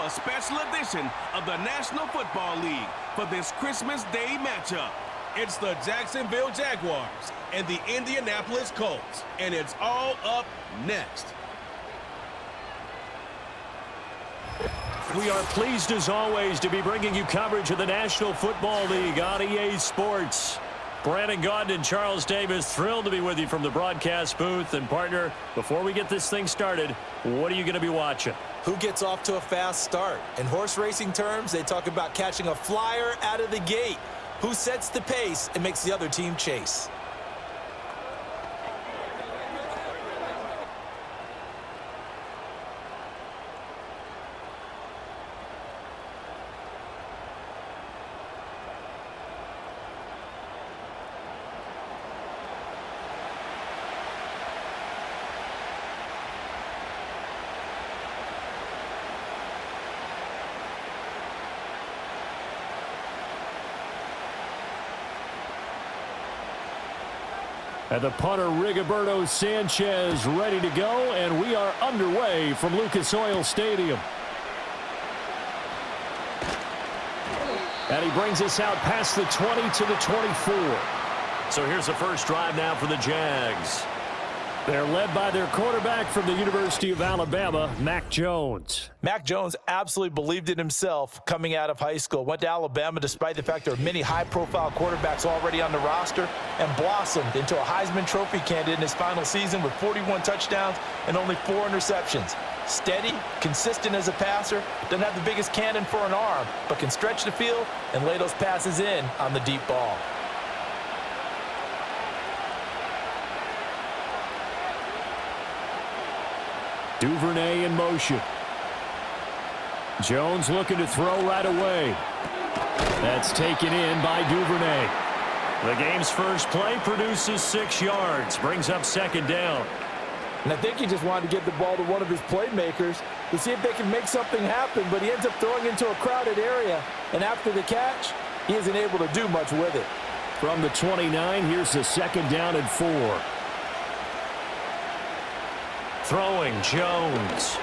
a special edition of the National Football League for this Christmas Day matchup. It's the Jacksonville Jaguars and the Indianapolis Colts, and it's all up next. We are pleased, as always, to be bringing you coverage of the National Football League on EA Sports. Brandon Gaudin and Charles Davis, thrilled to be with you from the broadcast booth. And, partner, before we get this thing started, what are you going to be watching? Who gets off to a fast start? In horse racing terms, they talk about catching a flyer out of the gate. Who sets the pace and makes the other team chase? And the punter, Rigoberto Sanchez, ready to go, and we are underway from Lucas Oil Stadium. And he brings us out past the 20 to the 24. So here's the first drive now for the Jags. They're led by their quarterback from the University of Alabama, Mac Jones. Mac Jones absolutely believed in himself coming out of high school. Went to Alabama despite the fact there are many high-profile quarterbacks already on the roster, and blossomed into a Heisman Trophy candidate in his final season with 41 touchdowns and only 4 interceptions. Steady, consistent as a passer, doesn't have the biggest cannon for an arm, but can stretch the field and lay those passes in on the deep ball. Duvernay in motion. Jones looking to throw right away. That's taken in by Duvernay. The game's first play produces 6 yards, brings up second down. And I think he just wanted to get the ball to one of his playmakers to see if they can make something happen, but he ends up throwing into a crowded area, and after the catch, he isn't able to do much with it. From the 29, here's the second down and 4. Throwing, Jones.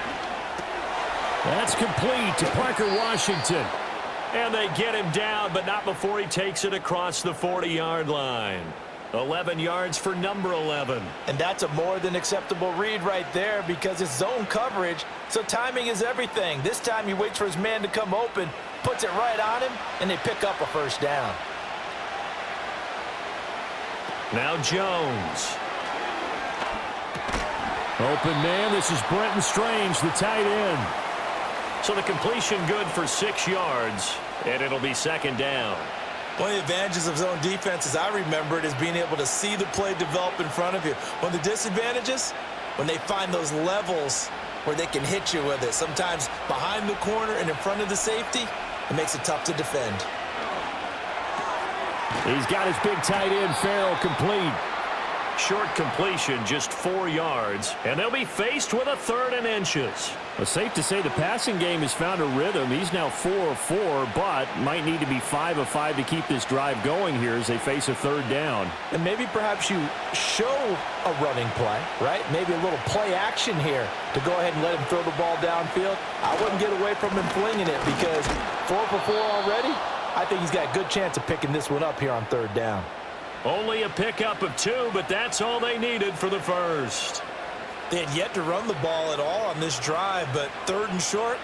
That's complete to Parker Washington. And they get him down, but not before he takes it across the 40-yard line. 11 yards for number 11. And that's a more than acceptable read right there because it's zone coverage, so timing is everything. This time he waits for his man to come open, puts it right on him, and they pick up a first down. Now Jones. Open man, this is Brenton Strange, the tight end. So the completion good for 6 yards, and it'll be second down. One of the advantages of zone defense, as I remember it, is being able to see the play develop in front of you. One of the disadvantages, when they find those levels where they can hit you with it, sometimes behind the corner and in front of the safety, it makes it tough to defend. He's got his big tight end, Farrell, complete. Short completion, just 4 yards, and they'll be faced with a 3rd and inches. Well, safe to say the passing game has found a rhythm. He's now 4 of 4, but might need to be 5 of 5 to keep this drive going here as they face a 3rd down. And maybe perhaps you show a running play, right? Maybe a little play action here to go ahead and let him throw the ball downfield. I wouldn't get away from him flinging it because 4 for 4 already, I think he's got a good chance of picking this one up here on 3rd down. Only a pickup of 2, but that's all they needed for the first. They had yet to run the ball at all on this drive, but 3rd and short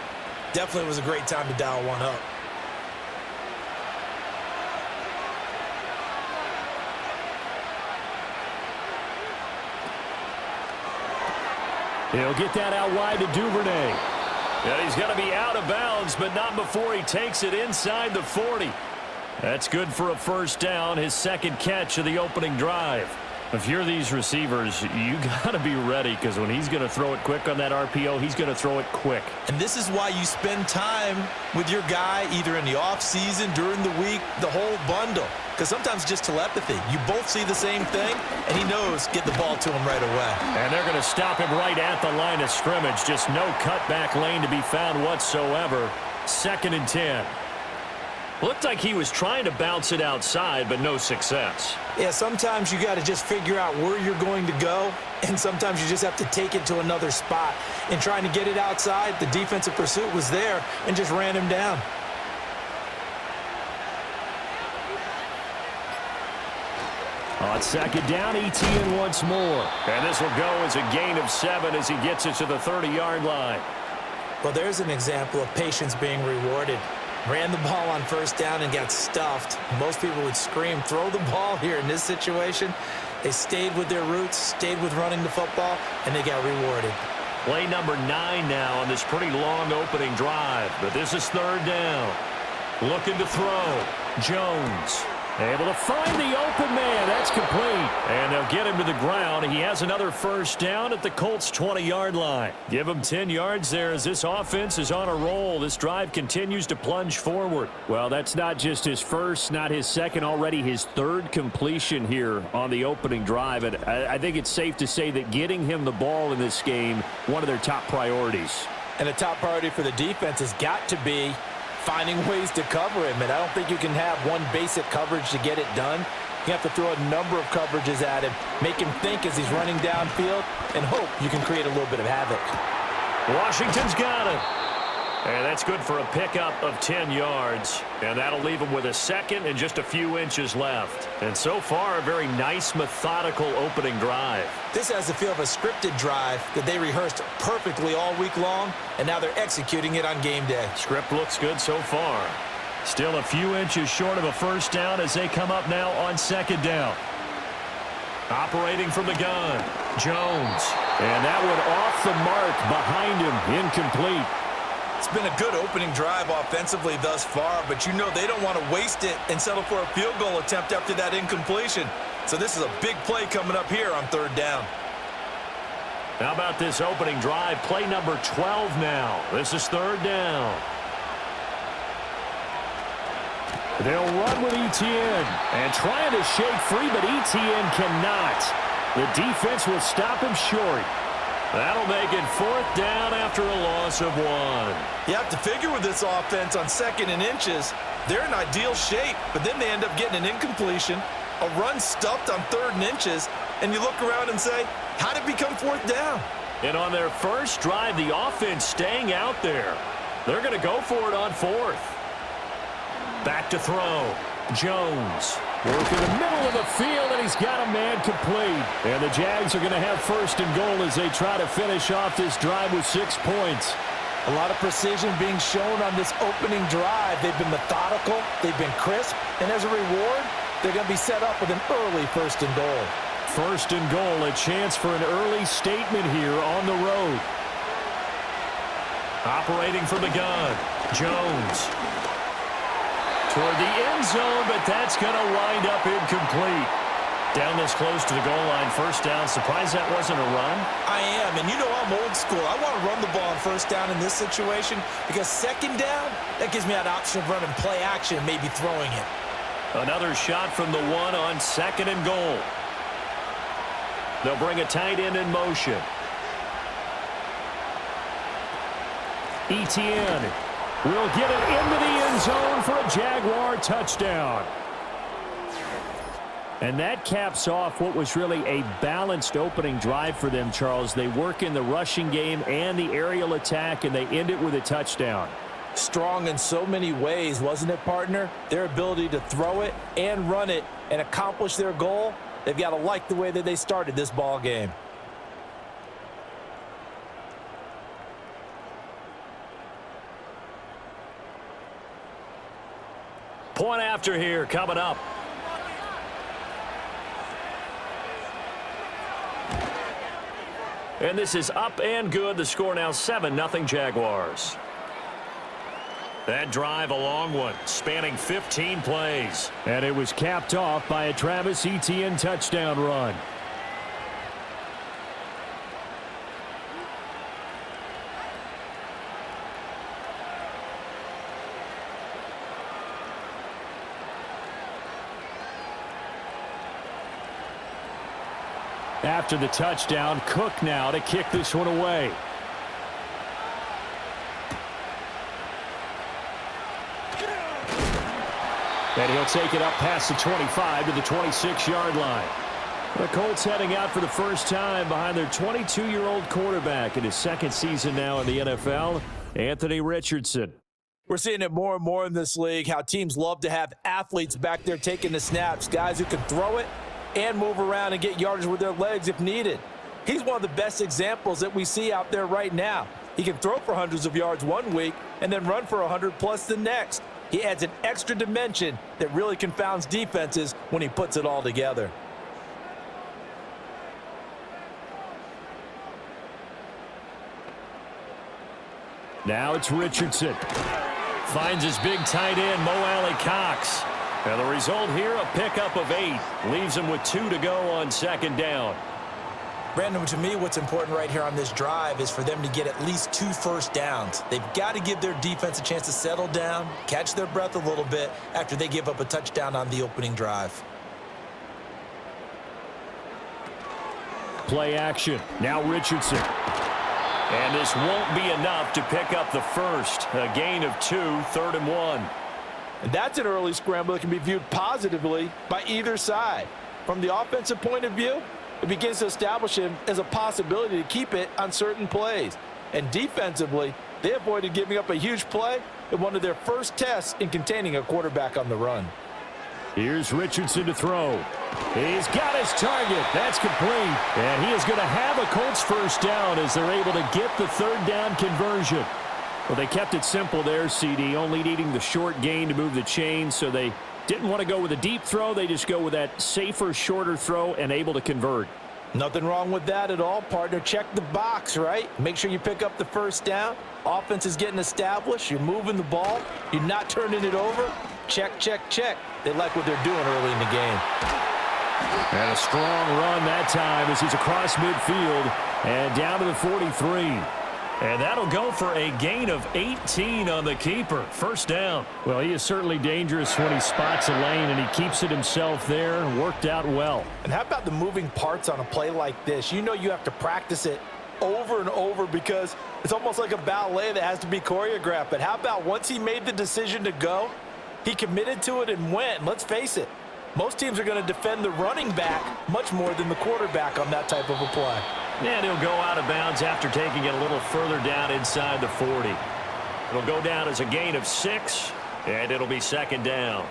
definitely was a great time to dial one up. He'll get that out wide to Duvernay. And he's going to be out of bounds, but not before he takes it inside the 40. That's good for a first down, his 2nd catch of the opening drive. If you're these receivers, you got to be ready because when he's going to throw it quick on that RPO, he's going to throw it quick. And this is why you spend time with your guy either in the offseason, during the week, the whole bundle. Because sometimes just telepathy. You both see the same thing, and he knows get the ball to him right away. And they're going to stop him right at the line of scrimmage. Just no cutback lane to be found whatsoever. 2nd and 10. Looked like he was trying to bounce it outside, but no success. Yeah, sometimes you got to just figure out where you're going to go, and sometimes you just have to take it to another spot. In trying to get it outside, the defensive pursuit was there and just ran him down. On second down, ETN once more. And this will go as a gain of 7 as he gets it to the 30-yard line. Well, there's an example of patience being rewarded. Ran the ball on first down and got stuffed. Most people would scream, throw the ball here. In this situation, they stayed with their roots, stayed with running the football, and they got rewarded. Play number 9 now on this pretty long opening drive. But this is third down. Looking to throw. Jones. Able to find the open man. That's complete. And they'll get him to the ground. He has another first down at the Colts' 20-yard line. Give him 10 yards there as this offense is on a roll. This drive continues to plunge forward. Well, that's not just his first, not his second, already his third completion here on the opening drive. And I think it's safe to say that getting him the ball in this game, one of their top priorities. And a top priority for the defense has got to be finding ways to cover him. And I don't think you can have one basic coverage to get it done. You have to throw a number of coverages at him, make him think as he's running downfield, and hope you can create a little bit of havoc. Washington's got it. And that's good for a pickup of 10 yards. And that'll leave him with a second and just a few inches left. And so far, a very nice, methodical opening drive. This has the feel of a scripted drive that they rehearsed perfectly all week long, and now they're executing it on game day. Script looks good so far. Still a few inches short of a first down as they come up now on second down. Operating from the gun, Jones. And that one off the mark behind him, incomplete. It's been a good opening drive offensively thus far, but you know they don't want to waste it and settle for a field goal attempt after that incompletion. So this is a big play coming up here on third down. How about this opening drive? Play number 12 now. This is third down. They'll run with ETN and trying to shake free, but ETN cannot. The defense will stop him short. That'll make it fourth down after a loss of 1. You have to figure with this offense on second and inches, they're in ideal shape, but then they end up getting an incompletion, a run stuffed on third and inches, and you look around and say, how did it become fourth down? And on their first drive, the offense staying out there. They're going to go for it on fourth. Back to throw. Jones. Work in the middle of the field, and he's got a man complete. And the Jags are going to have first and goal as they try to finish off this drive with 6 points. A lot of precision being shown on this opening drive. They've been methodical, they've been crisp, and as a reward, they're going to be set up with an early first and goal. First and goal, a chance for an early statement here on the road. Operating from the gun, Jones. Toward the end zone, but that's going to wind up incomplete. Down this close to the goal line, first down. Surprised that wasn't a run? I am, and you know I'm old school. I want to run the ball on first down in this situation because second down, that gives me an option of running play action and maybe throwing it. Another shot from the 1 on second and goal. They'll bring a tight end in motion. ETN will get it into the end zone for a Jaguar touchdown. And that caps off what was really a balanced opening drive for them, Charles. They work in the rushing game and the aerial attack, and they end it with a touchdown. Strong in so many ways, wasn't it, partner? Their ability to throw it and run it and accomplish their goal, they've got to like the way that they started this ball game. Point after here coming up. And this is up and good. The score now 7-0 Jaguars. That drive, a long one, spanning 15 plays. And it was capped off by a Travis Etienne touchdown run. After the touchdown, Cook now to kick this one away. And he'll take it up past the 25 to the 26-yard line. The Colts heading out for the first time behind their 22-year-old quarterback in his second season now in the NFL, Anthony Richardson. We're seeing it more and more in this league, how teams love to have athletes back there taking the snaps, guys who can throw it and move around and get yardage with their legs if needed. He's one of the best examples that we see out there right now. He can throw for hundreds of yards one week and then run for 100+ the next. He adds an extra dimension that really confounds defenses when he puts it all together. Now it's Richardson. Finds his big tight end, Mo Alley-Cox. And the result here, a pickup of 8. Leaves him with 2 to go on second down. Brandon, to me, what's important right here on this drive is for them to get at least 2 first downs. They've got to give their defense a chance to settle down, catch their breath a little bit after they give up a touchdown on the opening drive. Play action. Now Richardson. And this won't be enough to pick up the first. A gain of 2, 3rd and 1. And that's an early scramble that can be viewed positively by either side. From the offensive point of view, it begins to establish him as a possibility to keep it on certain plays. And defensively, they avoided giving up a huge play in one of their first tests in containing a quarterback on the run. Here's Richardson to throw. He's got his target. That's complete. And he is going to have a Colts first down as they're able to get the 3rd down conversion. Well, they kept it simple there, CD, only needing the short gain to move the chain, so they didn't want to go with a deep throw. They just go with that safer, shorter throw and able to convert. Nothing wrong with that at all, partner. Check the box, right? Make sure you pick up the first down. Offense is getting established. You're moving the ball. You're not turning it over. Check, check, check. They like what they're doing early in the game. And a strong run that time as he's across midfield and down to the 43. And that'll go for a gain of 18 on the keeper. First down. Well, he is certainly dangerous when he spots a lane, and he keeps it himself there. Worked out well. And how about the moving parts on a play like this? You know you have to practice it over and over because it's almost like a ballet that has to be choreographed. But how about once he made the decision to go, he committed to it and went. Let's face it, most teams are going to defend the running back much more than the quarterback on that type of a play. And he'll go out of bounds after taking it a little further down inside the 40. It'll go down as a gain of 6, and it'll be second down.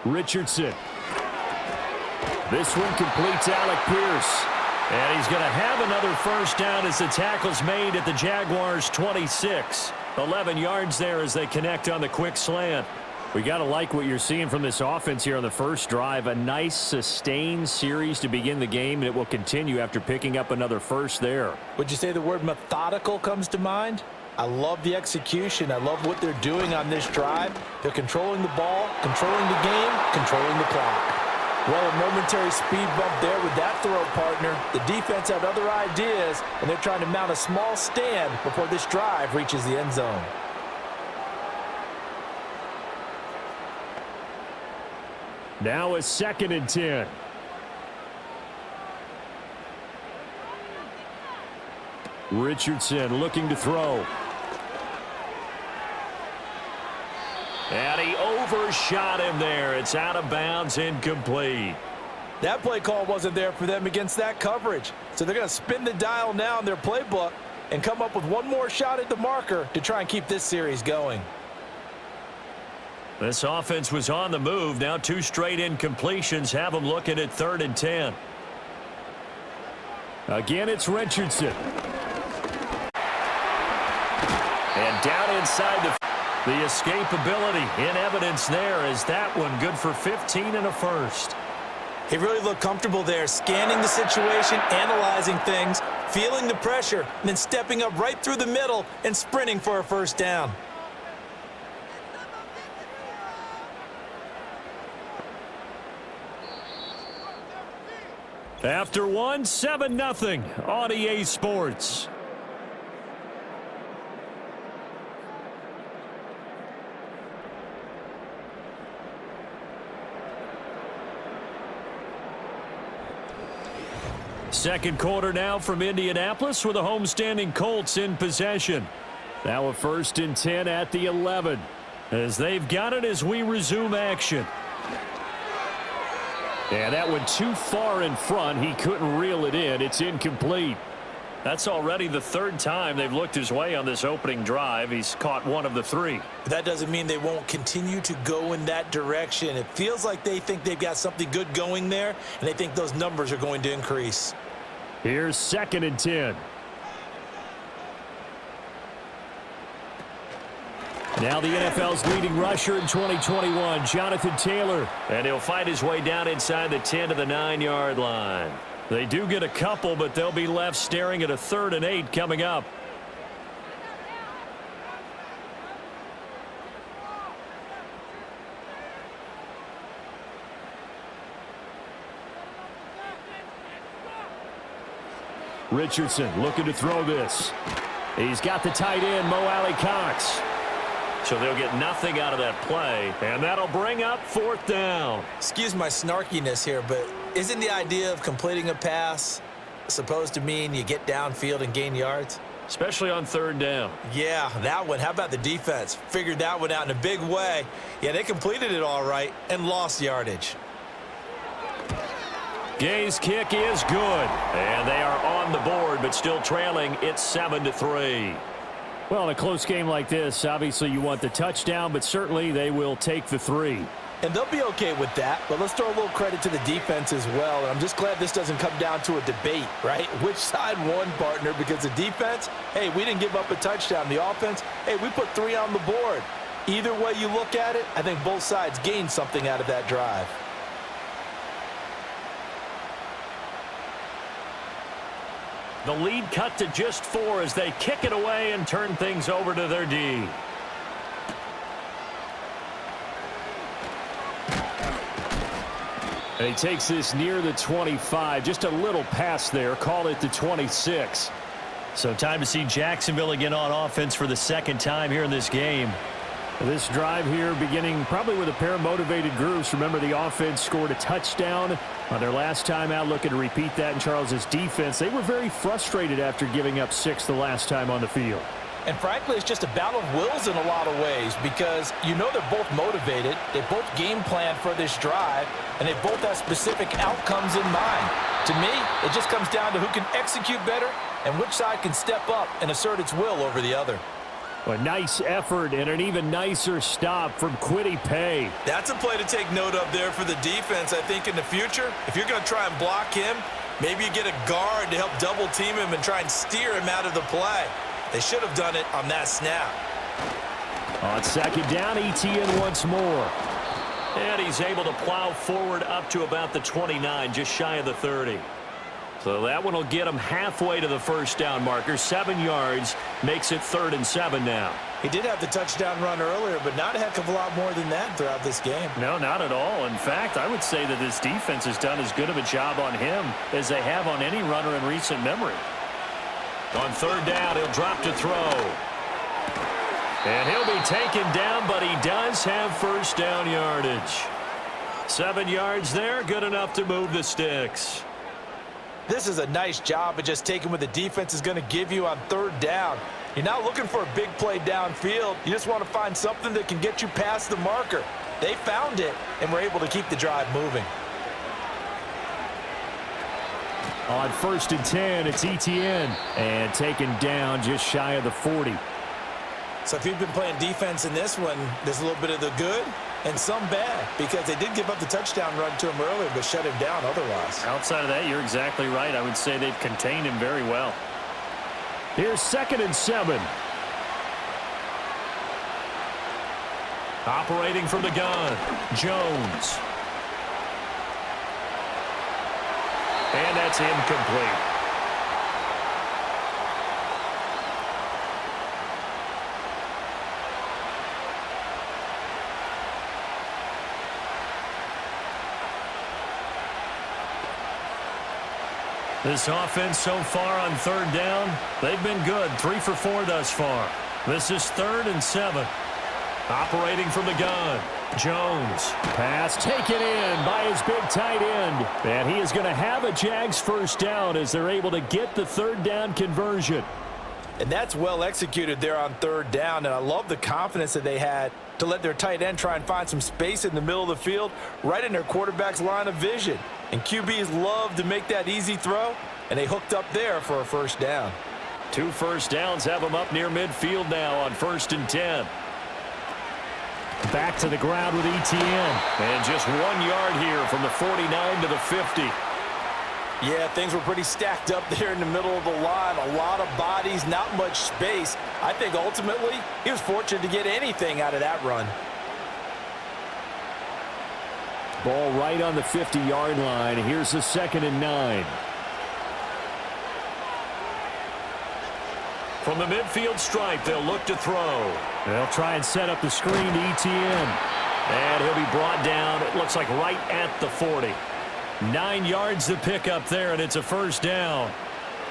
Richardson. This one completes Alec Pierce. And he's going to have another first down as the tackle's made at the Jaguars' 26. 11 yards there as they connect on the quick slant. We got to like what you're seeing from this offense here on the first drive. A nice, sustained series to begin the game, and it will continue after picking up another first there. Would you say the word methodical comes to mind? I love the execution. I love what they're doing on this drive. They're controlling the ball, controlling the game, controlling the clock. Well, a momentary speed bump there with that throw, partner. The defense had other ideas, and they're trying to mount a small stand before this drive reaches the end zone. Now a 2nd and 10. Richardson looking to throw. And he overshot him there. It's out of bounds, incomplete. That play call wasn't there for them against that coverage. So they're going to spin the dial now in their playbook and come up with one more shot at the marker to try and keep this series going. This offense was on the move. Now 2 straight incompletions have them looking at 3rd and 10. Again, it's Richardson. And down inside the escapability in evidence there is that one good for 15 and a first. He really looked comfortable there, scanning the situation, analyzing things, feeling the pressure, and then stepping up right through the middle and sprinting for a first down. After 7-0 on EA Sports. Second quarter now from Indianapolis with the homestanding Colts in possession. Now a 1st and 10 at the 11 as they've got it as we resume action. And that went too far in front. He couldn't reel it in. It's incomplete. That's already the 3rd time they've looked his way on this opening drive. He's caught 1 of the 3. But that doesn't mean they won't continue to go in that direction. It feels like they think they've got something good going there, and they think those numbers are going to increase. Here's 2nd and 10. Now the NFL's leading rusher in 2021, Jonathan Taylor. And he'll fight his way down inside the 10 to the 9-yard line. They do get a couple, but they'll be left staring at a 3rd and 8 coming up. Richardson looking to throw this. He's got the tight end, Mo Alley-Cox. So they'll get nothing out of that play, and that'll bring up 4th down. Excuse my snarkiness here, but isn't the idea of completing a pass supposed to mean you get downfield and gain yards? Especially on 3rd down. Yeah, that one. How about the defense? Figured that one out in a big way. Yeah, they completed it all right and lost yardage. Gay's kick is good, and they are on the board, but still trailing. It's 7-3. Well, in a close game like this, obviously you want the touchdown, but certainly they will take the 3. And they'll be okay with that, but let's throw a little credit to the defense as well. And I'm just glad this doesn't come down to a debate, right? Which side won, partner? Because the defense, hey, we didn't give up a touchdown. The offense, hey, we put 3 on the board. Either way you look at it, I think both sides gained something out of that drive. The lead cut to just 4 as they kick it away and turn things over to their D. And he takes this near the 25. Just a little pass there. Call it the 26. So time to see Jacksonville again on offense for the 2nd time here in this game. This drive here beginning probably with a pair of motivated groups. Remember, the offense scored a touchdown on their last time out, looking to repeat that in Charles's defense. They were very frustrated after giving up 6 the last time on the field. And frankly, it's just a battle of wills in a lot of ways because you know they're both motivated. They both game plan for this drive, and they both have specific outcomes in mind. To me, it just comes down to who can execute better and which side can step up and assert its will over the other. A nice effort and an even nicer stop from Kwity Paye. That's a play to take note of there for the defense, I think, in the future. If you're going to try and block him, maybe you get a guard to help double team him and try and steer him out of the play. They should have done it on that snap. On 2nd down, Etienne once more. And he's able to plow forward up to about the 29, just shy of the 30. So that one will get him halfway to the 1st down marker. 7 yards makes it 3rd and 7 now. He did have the touchdown run earlier, but not a heck of a lot more than that throughout this game. No, not at all. In fact, I would say that this defense has done as good of a job on him as they have on any runner in recent memory. On 3rd down, he'll drop to throw. And he'll be taken down, but he does have 1st down yardage. 7 yards there, good enough to move the sticks. This is a nice job of just taking what the defense is going to give you on 3rd down. You're not looking for a big play downfield. You just want to find something that can get you past the marker. They found it and were able to keep the drive moving. On 1st and 10, it's Etienne. And taken down just shy of the 40. So if you've been playing defense in this one, there's a little bit of the good and some bad because they did give up the touchdown run to him earlier but shut him down otherwise. Outside of that, you're exactly right. I would say they've contained him very well. Here's 2nd and 7. Operating from the gun, Jones. And that's incomplete. This offense so far on 3rd down, they've been good. 3 for 4 thus far. This is 3rd and 7. Operating from the gun, Jones. Pass taken in by his big tight end. And he is going to have a Jags first down as they're able to get the third down conversion. And that's well executed there on third down. And I love the confidence that they had to let their tight end try and find some space in the middle of the field, right in their quarterback's line of vision. And QBs love to make that easy throw, and they hooked up there for a first down. 2 first downs have them up near midfield now on 1st and 10. Back to the ground with ETN. And just 1 yard here from the 49 to the 50. Yeah, things were pretty stacked up there in the middle of the line. A lot of bodies, not much space. I think ultimately he was fortunate to get anything out of that run. Ball right on the 50-yard line. Here's the 2nd and 9. From the midfield stripe, they'll look to throw. They'll try and set up the screen to ETN. And he'll be brought down, it looks like right at the 40. 9 yards to pick up there, and it's a first down.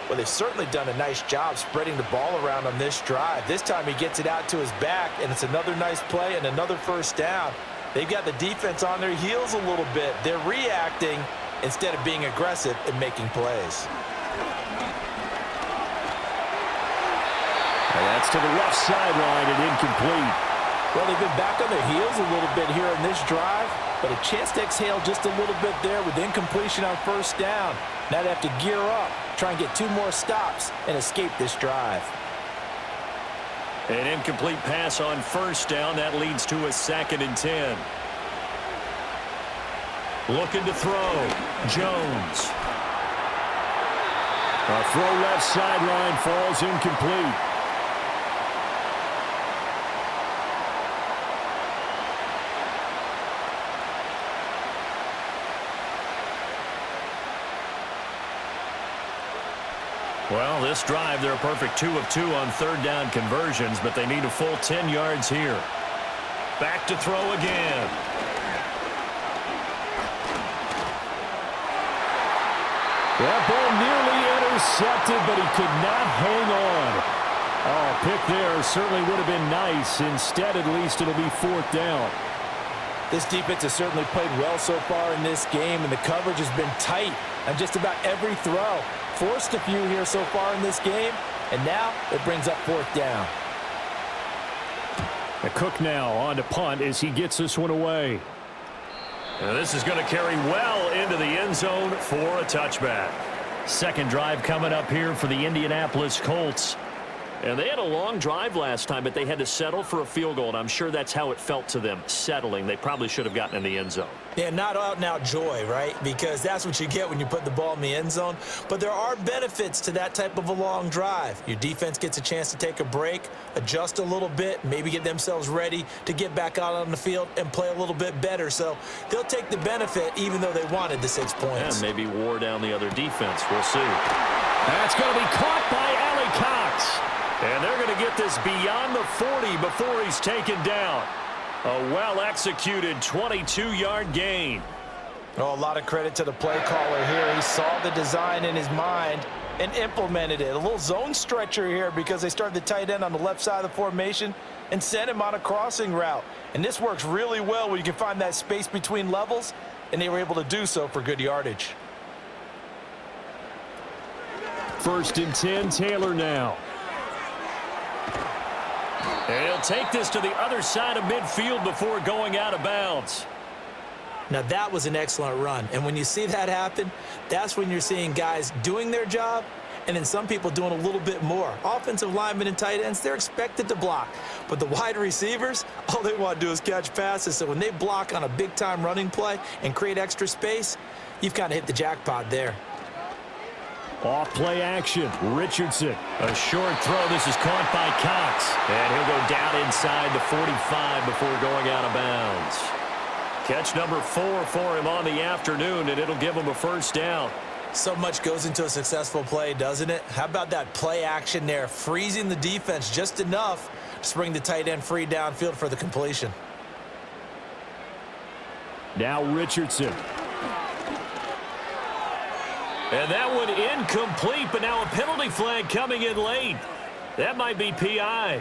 Well, they've certainly done a nice job spreading the ball around on this drive. This time he gets it out to his back, and it's another nice play and another first down. They've got the defense on their heels a little bit. They're reacting instead of being aggressive and making plays. And that's to the left sideline and incomplete. Well, they've been back on their heels a little bit here in this drive, but a chance to exhale just a little bit there with incompletion on first down. Now they have to gear up, try and get 2 more stops, and escape this drive. An incomplete pass on first down. That leads to a 2nd and 10. Looking to throw. Jones. A throw left sideline falls incomplete. Well, this drive, they're a perfect 2 of 2 on third down conversions, but they need a full 10 yards here. Back to throw again. That ball nearly intercepted, but he could not hang on. Oh, pick there certainly would have been nice. Instead, at least, it'll be 4th down. This defense has certainly played well so far in this game, and the coverage has been tight on just about every throw. Forced a few here so far in this game, and now it brings up 4th down. The Cook now on to punt as he gets this one away. And this is going to carry well into the end zone for a touchback. 2nd drive coming up here for the Indianapolis Colts. And they had a long drive last time, but they had to settle for a field goal, and I'm sure that's how it felt to them, settling. They probably should have gotten in the end zone. Yeah, not out-and-out joy, right? Because that's what you get when you put the ball in the end zone. But there are benefits to that type of a long drive. Your defense gets a chance to take a break, adjust a little bit, maybe get themselves ready to get back out on the field and play a little bit better. So they'll take the benefit even though they wanted the 6 points. And maybe wore down the other defense. We'll see. That's going to be caught by Allie Cox. And they're going to get this beyond the 40 before he's taken down. A well-executed 22-yard gain. Oh, a lot of credit to the play caller here. He saw the design in his mind and implemented it. A little zone stretcher here because they started the tight end on the left side of the formation and sent him on a crossing route. And this works really well when you can find that space between levels, and they were able to do so for good yardage. 1st and 10, Taylor now. And he'll take this to the other side of midfield before going out of bounds. Now, that was an excellent run. And when you see that happen, that's when you're seeing guys doing their job and then some people doing a little bit more. Offensive linemen and tight ends, they're expected to block. But the wide receivers, all they want to do is catch passes. So when they block on a big-time running play and create extra space, you've kind of hit the jackpot there. Off play action. Richardson. A short throw. This is caught by Cox. And he'll go down inside the 45 before going out of bounds. Catch number 4 for him on the afternoon, and it'll give him a first down. So much goes into a successful play, doesn't it? How about that play action there? Freezing the defense just enough to bring the tight end free downfield for the completion. Now Richardson. And that one incomplete, but now a penalty flag coming in late. That might be PI.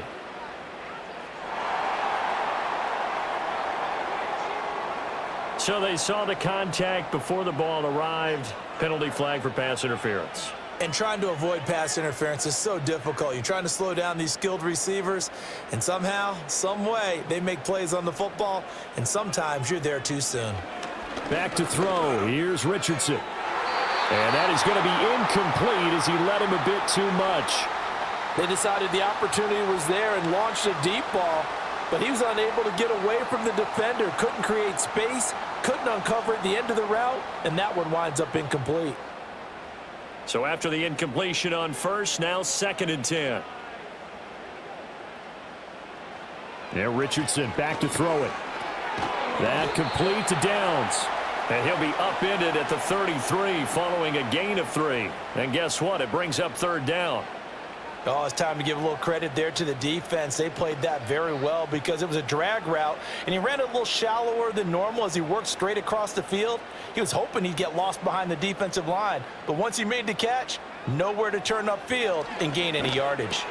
So they saw the contact before the ball arrived. Penalty flag for pass interference. And trying to avoid pass interference is so difficult. You're trying to slow down these skilled receivers, and somehow, some way, they make plays on the football, and sometimes you're there too soon. Back to throw. Here's Richardson. And that is going to be incomplete as he led him a bit too much. They decided the opportunity was there and launched a deep ball, but he was unable to get away from the defender, couldn't create space, couldn't uncover at the end of the route, and that one winds up incomplete. So after the incompletion on first, now 2nd and 10. There, Richardson back to throw it. That complete to Downs. And he'll be upended at the 33 following a gain of 3. And guess what? It brings up 3rd down. Oh, it's time to give a little credit there to the defense. They played that very well because it was a drag route, and he ran it a little shallower than normal as he worked straight across the field. He was hoping he'd get lost behind the defensive line, but once he made the catch, nowhere to turn upfield and gain any yardage.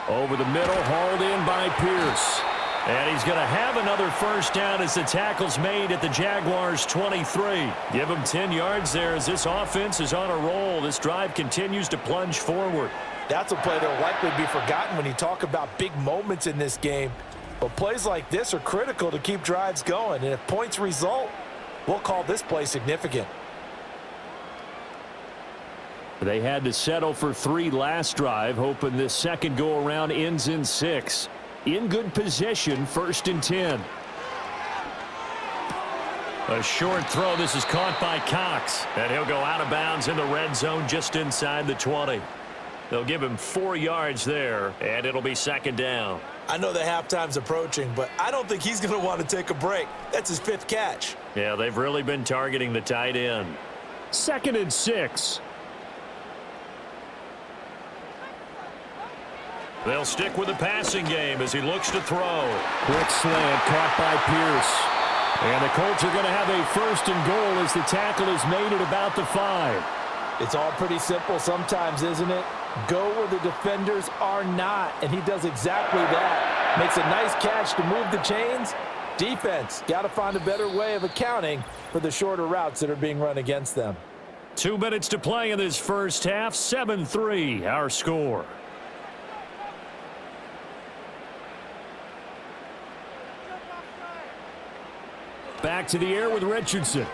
Over the middle, hauled in by Pierce. And he's going to have another 1st down as the tackle's made at the Jaguars' 23. Give him 10 yards there as this offense is on a roll. This drive continues to plunge forward. That's a play that will likely be forgotten when you talk about big moments in this game. But plays like this are critical to keep drives going. And if points result, we'll call this play significant. They had to settle for 3 last drive, hoping this second go-around ends in 6. In good position, 1st and 10. A short throw. This is caught by Cox. And he'll go out of bounds in the red zone just inside the 20. They'll give him 4 yards there, and it'll be 2nd down. I know that halftime's approaching, but I don't think he's going to want to take a break. That's his 5th catch. Yeah, they've really been targeting the tight end. 2nd and 6. They'll stick with the passing game as he looks to throw. Quick slant caught by Pierce. And the Colts are going to have a 1st and goal as the tackle is made at about the 5. It's all pretty simple sometimes, isn't it? Go where the defenders are not, and he does exactly that. Makes a nice catch to move the chains. Defense, got to find a better way of accounting for the shorter routes that are being run against them. 2 minutes to play in this first half. 7-3, our score. Back to the air with Richardson.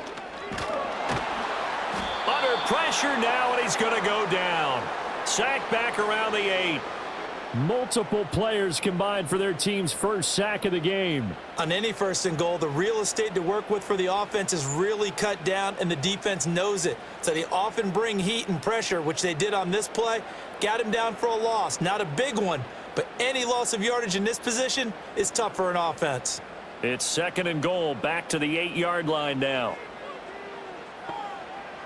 Under pressure now, and he's going to go down. Sacked back around the 8. Multiple players combined for their team's 1st sack of the game. On any 1st and goal, the real estate to work with for the offense is really cut down, and the defense knows it. So they often bring heat and pressure, which they did on this play. Got him down for a loss. Not a big one, but any loss of yardage in this position is tough for an offense. It's 2nd and goal, back to the 8-yard line now.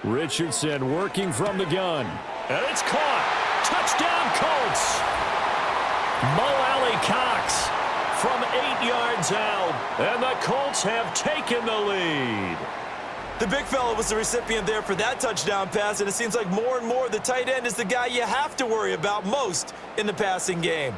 Richardson working from the gun. And it's caught. Touchdown, Colts. Mo Alley Cox from 8 yards out. And the Colts have taken the lead. The big fella was the recipient there for that touchdown pass, and it seems like more and more the tight end is the guy you have to worry about most in the passing game.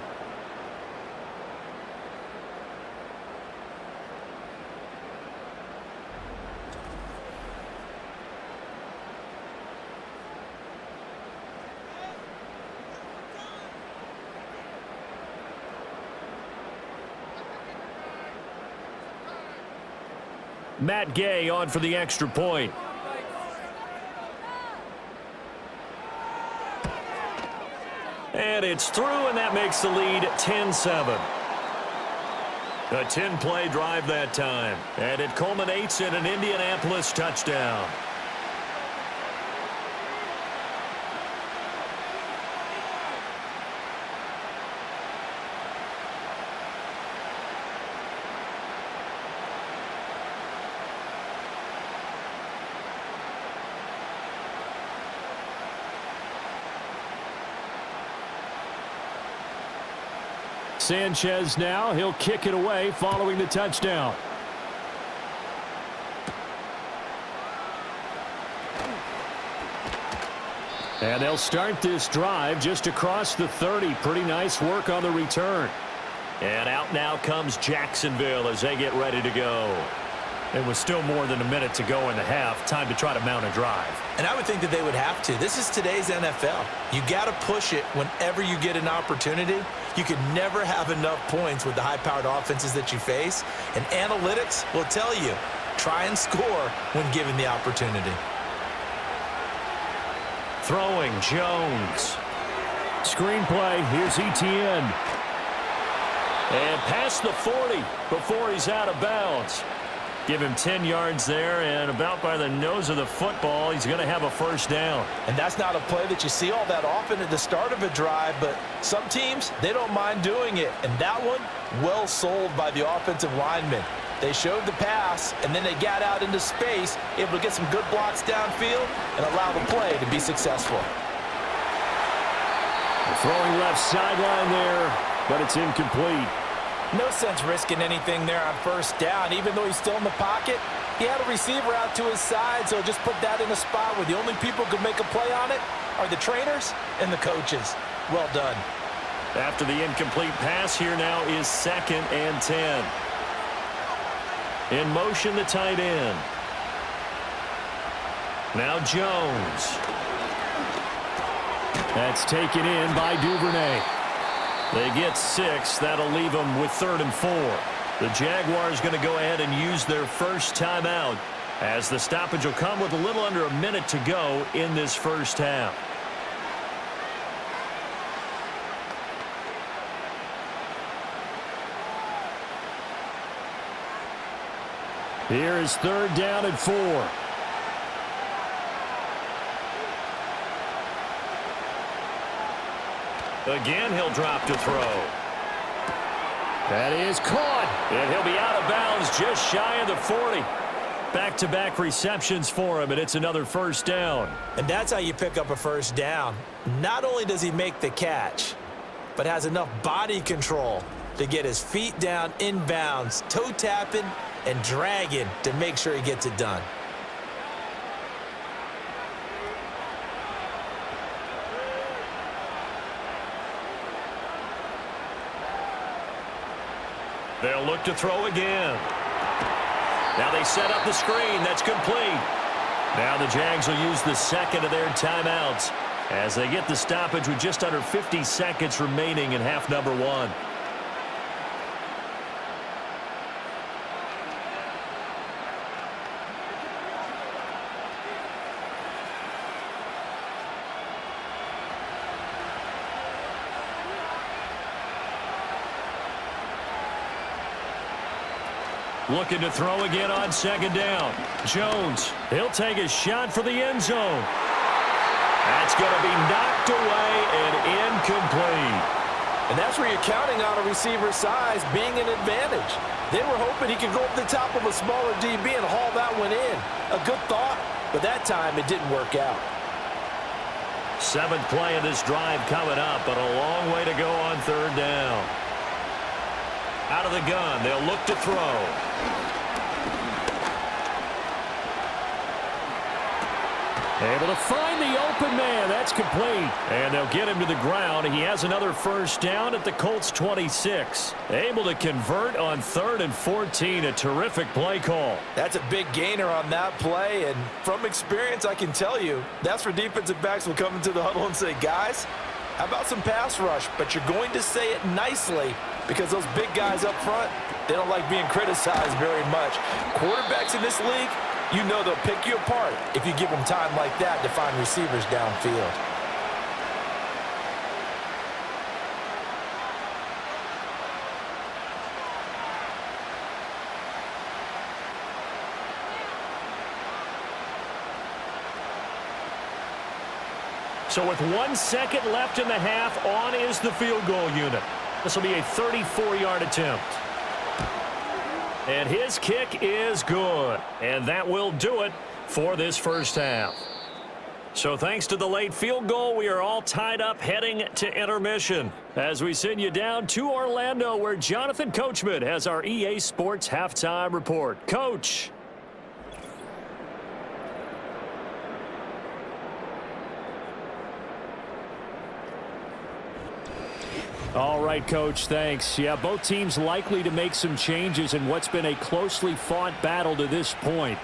Matt Gay on for the extra point. And it's through, and that makes the lead 10-7. A 10-play drive that time. And it culminates in an Indianapolis touchdown. Sanchez now, he'll kick it away following the touchdown. And they'll start this drive just across the 30. Pretty nice work on the return. And out now comes Jacksonville as they get ready to go. It was still more than a minute to go in the half. Time to try to mount a drive. And I would think that they would have to. This is today's NFL. You got to push it whenever you get an opportunity. You can never have enough points with the high-powered offenses that you face. And analytics will tell you, try and score when given the opportunity. Throwing, Jones. Screenplay, here's Etienne. And past the 40 before he's out of bounds. Give him 10 yards there, and about by the nose of the football, he's going to have a first down. And that's not a play that you see all that often at the start of a drive, but some teams, they don't mind doing it. And that one, well sold by the offensive lineman. They showed the pass, and then they got out into space, able to get some good blocks downfield and allow the play to be successful. Throwing left sideline there, but it's incomplete. No sense risking anything there on first down. Even though he's still in the pocket, he had a receiver out to his side, so just put that in a spot where the only people who could make a play on it are the trainers and the coaches. Well done. After the incomplete pass, here now is 2nd and 10. In motion, the tight end. Now Jones. That's taken in by Duvernay. They get 6. That'll leave them with 3rd and 4. The Jaguars going to go ahead and use their first timeout, as the stoppage will come with a little under a minute to go in this first half. Here is 3rd down and 4. Again, he'll drop to throw. That is caught, and he'll be out of bounds just shy of the 40. Back-to-back receptions for him, and it's another first down. And that's how you pick up a first down. Not only does he make the catch, but has enough body control to get his feet down inbounds, toe tapping and dragging to make sure he gets it done. They'll look to throw again. Now they set up the screen. That's complete. Now the Jags will use the second of their timeouts as they get the stoppage with just under 50 seconds remaining in half number 1. Looking to throw again on 2nd down. Jones, he'll take a shot for the end zone. That's going to be knocked away and incomplete. And that's where you're counting on a receiver's size being an advantage. They were hoping he could go up the top of a smaller DB and haul that one in. A good thought, but that time it didn't work out. 7th play of this drive coming up, but a long way to go on 3rd down. Out of the gun, they'll look to throw. Able to find the open man. That's complete. And they'll get him to the ground. He has another first down at the Colts 26. Able to convert on 3rd and 14. A terrific play call. That's a big gainer on that play. And from experience, I can tell you, that's where defensive backs will come into the huddle and say, guys, how about some pass rush? But you're going to say it nicely because those big guys up front, they don't like being criticized very much. Quarterbacks in this league, you know they'll pick you apart if you give them time like that to find receivers downfield. So with 1 second left in the half, on is the field goal unit. This will be a 34-yard attempt. And his kick is good. And that will do it for this first half. So thanks to the late field goal, we are all tied up heading to intermission as we send you down to Orlando, where Jonathan Coachman has our EA Sports halftime report. Coach. All right, Coach, thanks. Yeah, both teams likely to make some changes in what's been a closely fought battle to this point.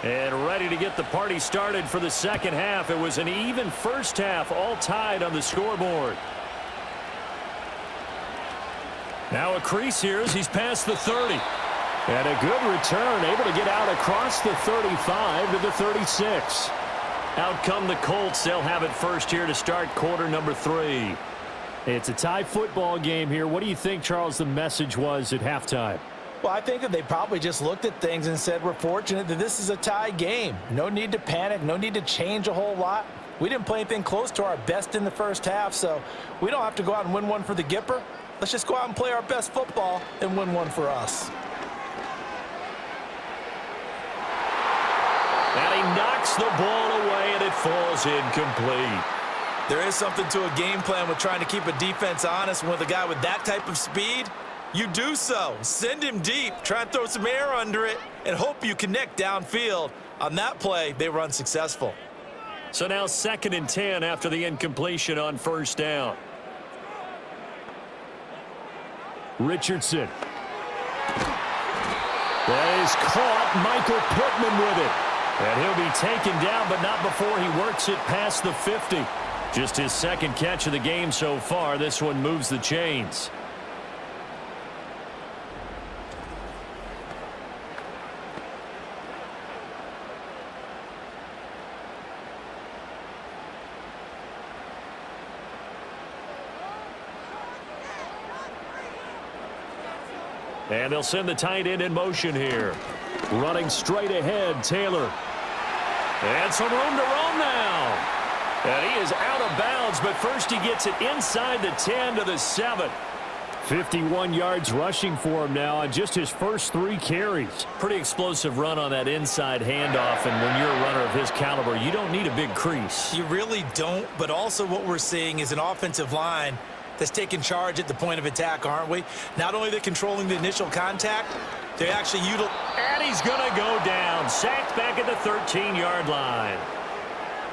And ready to get the party started for the second half. It was an even first half, all tied on the scoreboard. Now a crease here as he's past the 30. And a good return, able to get out across the 35 to the 36. Out come the Colts. They'll have it first here to start quarter number 3. It's a tie football game here. What do you think, Charles, the message was at halftime? Well, I think that they probably just looked at things and said, we're fortunate that this is a tie game. No need to panic, no need to change a whole lot. We didn't play anything close to our best in the first half, so we don't have to go out and win one for the Gipper. Let's just go out and play our best football and win one for us. And he knocks the ball away, and it falls incomplete. There is something to a game plan with trying to keep a defense honest. With a guy with that type of speed, you do so. Send him deep, try and throw some air under it, and hope you connect downfield. On that play, they were unsuccessful. So now 2nd and 10 after the incompletion on first down. Richardson. That is caught. Michael Pittman with it. And he'll be taken down, but not before he works it past the 50. Just his 2nd catch of the game so far. This one moves the chains. And they'll send the tight end in motion here. Running straight ahead, Taylor. And some room to roam now. And he is out of bounds, but first he gets it inside the 10 to the 7. 51 yards rushing for him now on just his first 3 carries. Pretty explosive run on that inside handoff, and when you're a runner of his caliber, you don't need a big crease. You really don't, but also what we're seeing is an offensive line that's taking charge at the point of attack, aren't we? Not only are they controlling the initial contact, they actually utilize. And he's going to go down. Sacked back at the 13-yard line.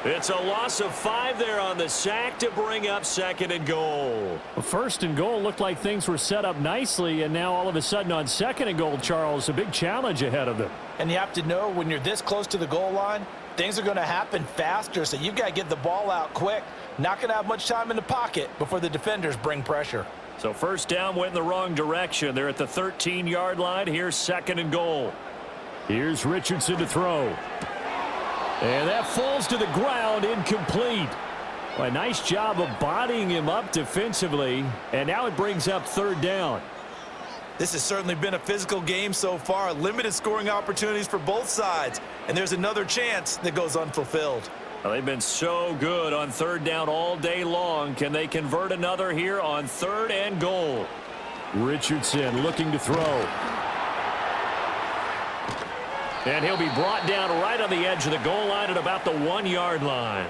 It's a loss of 5 there on the sack to bring up 2nd and goal. Well, 1st and goal looked like things were set up nicely, and now all of a sudden on 2nd and goal, Charles, a big challenge ahead of them. And you have to know when you're this close to the goal line, things are going to happen faster, so you've got to get the ball out quick. Not going to have much time in the pocket before the defenders bring pressure. So first down went in the wrong direction. They're at the 13-yard line. Here's 2nd and goal. Here's Richardson to throw. And that falls to the ground, incomplete. Well, a nice job of bodying him up defensively. And now it brings up 3rd down. This has certainly been a physical game so far. Limited scoring opportunities for both sides. And there's another chance that goes unfulfilled. Well, they've been so good on 3rd down all day long. Can they convert another here on 3rd and goal? Richardson looking to throw. And he'll be brought down right on the edge of the goal line at about the 1-yard line.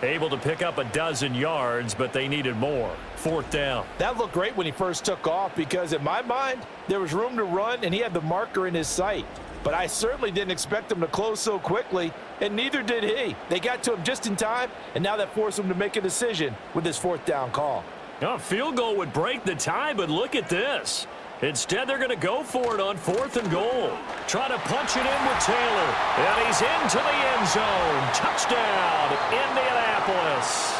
Able to pick up a dozen yards, but they needed more. 4th down. That looked great when he first took off because in my mind, there was room to run and he had the marker in his sight. But I certainly didn't expect him to close so quickly, and neither did he. They got to him just in time, and now that forced him to make a decision with his 4th down call. A field goal would break the tie, but look at this. Instead, they're going to go for it on 4th and goal. Try to punch it in with Taylor. And he's into the end zone. Touchdown, Indianapolis.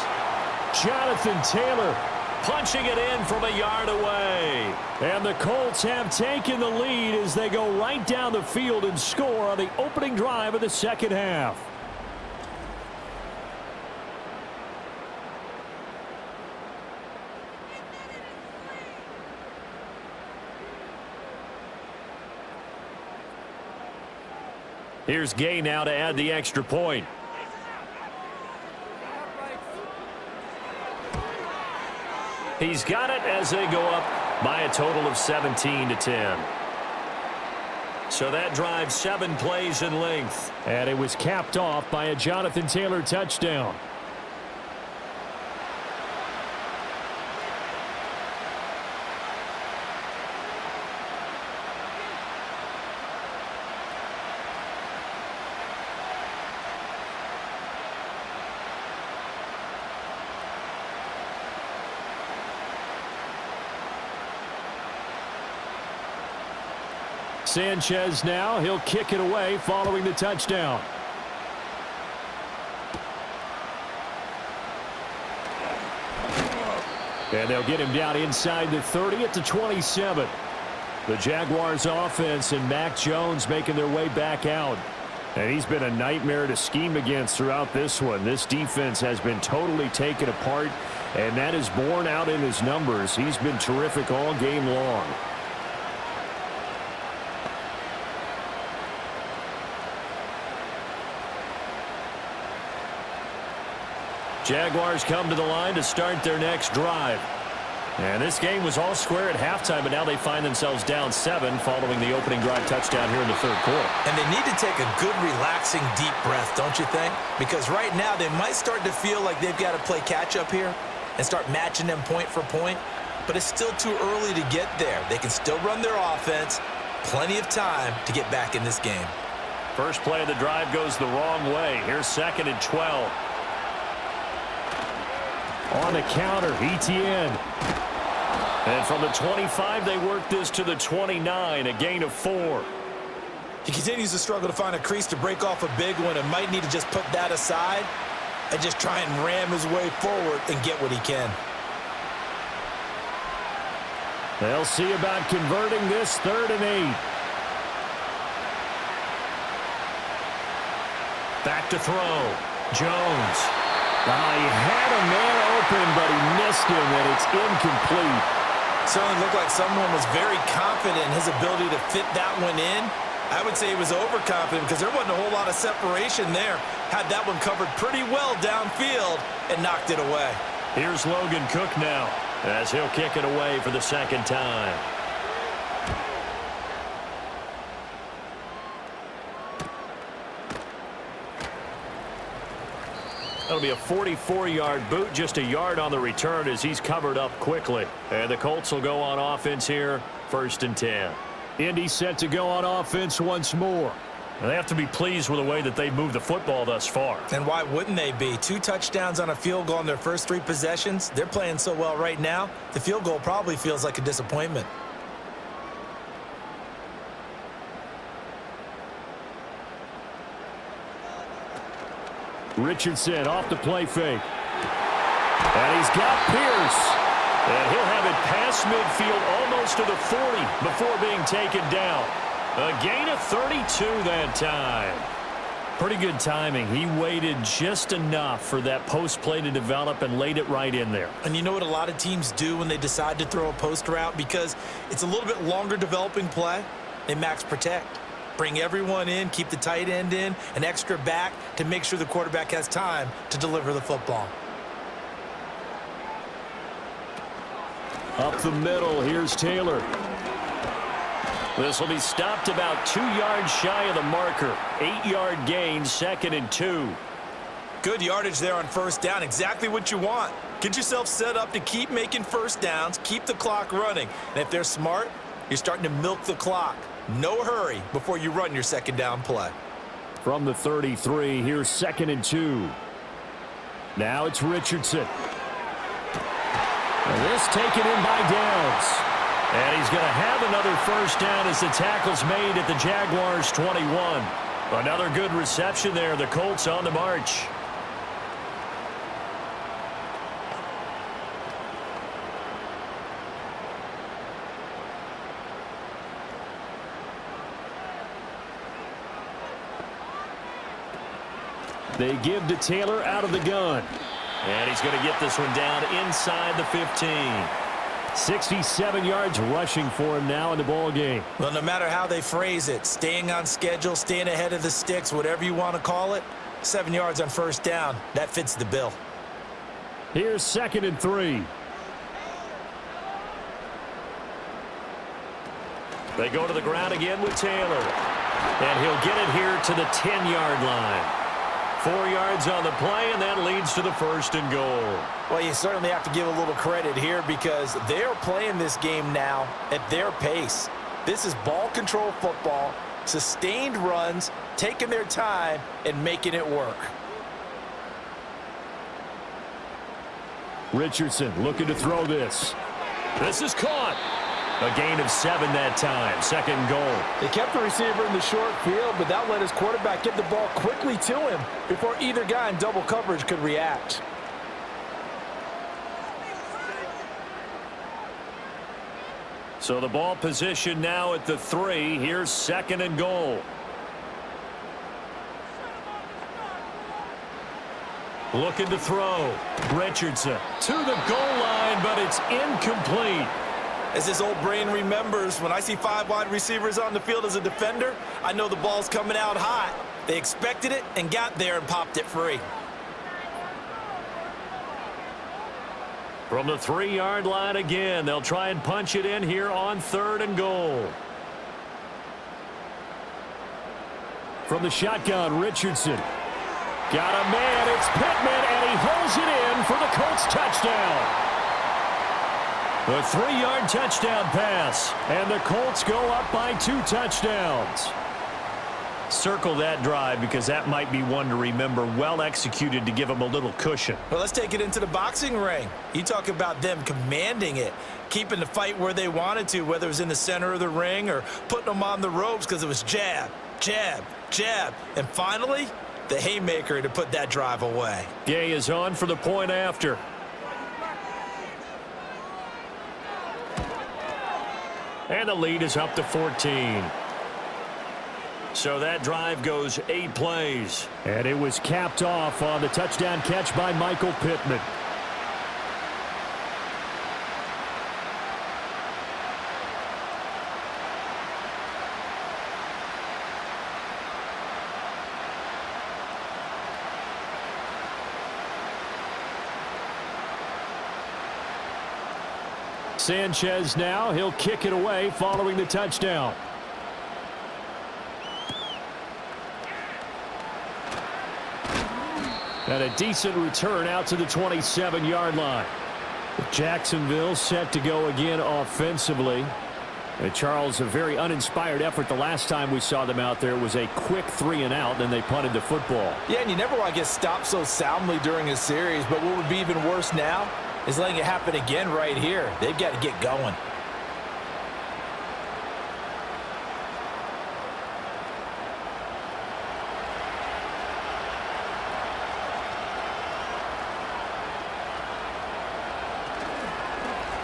Jonathan Taylor punching it in from a yard away. And the Colts have taken the lead as they go right down the field and score on the opening drive of the 2nd half. Here's Gay now to add the extra point. He's got it as they go up by a total of 17-10. So that drives 7 plays in length. And it was capped off by a Jonathan Taylor touchdown. Sanchez now. He'll kick it away following the touchdown. And they'll get him down inside the 30 at the 27. The Jaguars offense and Mac Jones making their way back out. And he's been a nightmare to scheme against throughout this one. This defense has been totally taken apart, and that is borne out in his numbers. He's been terrific all game long. Jaguars come to the line to start their next drive. And this game was all square at halftime, but now they find themselves down 7 following the opening drive touchdown here in the third quarter. And they need to take a good, relaxing, deep breath, don't you think? Because right now they might start to feel like they've got to play catch-up here and start matching them point for point. But it's still too early to get there. They can still run their offense. Plenty of time to get back in this game. First play of the drive goes the wrong way. Here's 2nd and 12. On the counter, Etienne. And from the 25, they work this to the 29, a gain of 4. He continues to struggle to find a crease to break off a big one and might need to just put that aside and just try and ram his way forward and get what he can. They'll see about converting this 3rd and 8. Back to throw. Jones. He had a man open, but he missed him, and it's incomplete. Certainly looked like someone was very confident in his ability to fit that one in. I would say he was overconfident because there wasn't a whole lot of separation there. Had that one covered pretty well downfield and knocked it away. Here's Logan Cook now as he'll kick it away for the 2nd time. That'll be a 44-yard boot, just a yard on the return as he's covered up quickly. And the Colts will go on offense here, 1st and 10. Indy set to go on offense once more. And they have to be pleased with the way that they've moved the football thus far. And why wouldn't they be? 2 touchdowns on a field goal in their first 3 possessions. They're playing so well right now, the field goal probably feels like a disappointment. Richardson off the play fake. And he's got Pierce. And he'll have it past midfield almost to the 40 before being taken down. A gain of 32 that time. Pretty good timing. He waited just enough for that post play to develop and laid it right in there. And you know what a lot of teams do when they decide to throw a post route? Because it's a little bit longer developing play, they max protect. Bring everyone in, keep the tight end in, an extra back to make sure the quarterback has time to deliver the football. Up the middle, here's Taylor. This will be stopped about 2 yards shy of the marker. 8-yard gain, 2nd and 2. Good yardage there on 1st down, exactly what you want. Get yourself set up to keep making 1st downs, keep the clock running. And if they're smart, you're starting to milk the clock. No hurry before you run your 2nd down play. From the 33, here's 2nd and 2. Now it's Richardson. And this taken in by Downs. And he's going to have another 1st down as the tackle's made at the Jaguars' 21. Another good reception there. The Colts on the march. They give to Taylor out of the gun. And he's going to get this one down inside the 15. 67 yards rushing for him now in the ball game. Well, no matter how they phrase it, staying on schedule, staying ahead of the sticks, whatever you want to call it, 7 yards on 1st down, that fits the bill. Here's 2nd and 3. They go to the ground again with Taylor. And he'll get it here to the 10-yard line. 4 yards on the play, and that leads to the 1st and goal. Well, you certainly have to give a little credit here because they're playing this game now at their pace. This is ball control football, sustained runs, taking their time, and making it work. Richardson looking to throw this. This is caught. A gain of 7 that time. Second goal. They kept the receiver in the short field, but that let his quarterback get the ball quickly to him before either guy in double coverage could react. So the ball position now at the 3. Here's second and goal. Looking to throw. Richardson to the goal line, but it's incomplete. As his old brain remembers, when I see 5 wide receivers on the field as a defender, I know the ball's coming out hot. They expected it and got there and popped it free. From the 3-yard line again, they'll try and punch it in here on third and goal. From the shotgun, Richardson. Got a man, it's Pittman, and he holds it in for the Colts touchdown. A 3-yard touchdown pass, and the Colts go up by 2 touchdowns. Circle that drive because that might be one to remember. Well executed to give them a little cushion. Well, let's take it into the boxing ring. You talk about them commanding it, keeping the fight where they wanted to, whether it was in the center of the ring or putting them on the ropes because it was jab, jab, jab. And finally, the haymaker to put that drive away. Gay is on for the point after. And the lead is up to 14. So that drive goes 8 plays. And it was capped off on the touchdown catch by Michael Pittman. Sanchez now, he'll kick it away following the touchdown. And a decent return out to the 27-yard line. Jacksonville set to go again offensively. Charles, a very uninspired effort the last time we saw them out there. It was a quick 3-and-out, then they punted the football. Yeah, and you never want to get stopped so soundly during a series, but what would be even worse now is letting it happen again right here. They've got to get going.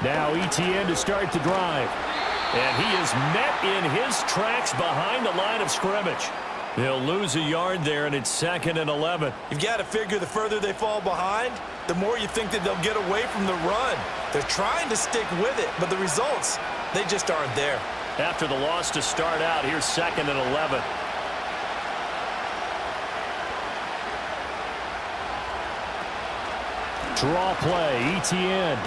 Now ETN to start the drive. And he is met in his tracks behind the line of scrimmage. They'll lose a yard there, and it's 2nd and 11. You've got to figure the further they fall behind, the more you think that they'll get away from the run. They're trying to stick with it, but the results, they just aren't there. After the loss to start out, here's 2nd and 11. Draw play, ETN.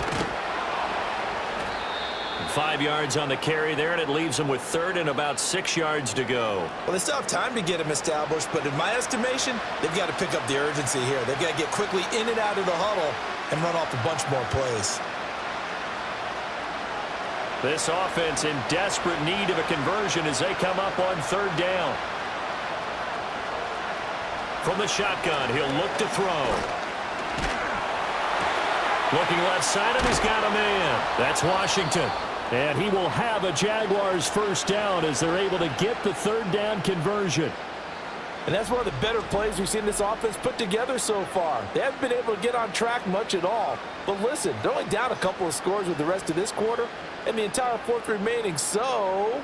5 yards on the carry there, and it leaves them with 3rd and about 6 yards to go. Well, they still have time to get him established, but in my estimation, they've got to pick up the urgency here. They've got to get quickly in and out of the huddle and run off a bunch more plays. This offense in desperate need of a conversion as they come up on 3rd down. From the shotgun, he'll look to throw. Looking left side, and he's got a man. That's Washington. And he will have a Jaguars first down as they're able to get the 3rd down conversion. And that's one of the better plays we've seen this offense put together so far. They haven't been able to get on track much at all. But listen, they're only down a couple of scores with the rest of this quarter and the entire 4th remaining. So,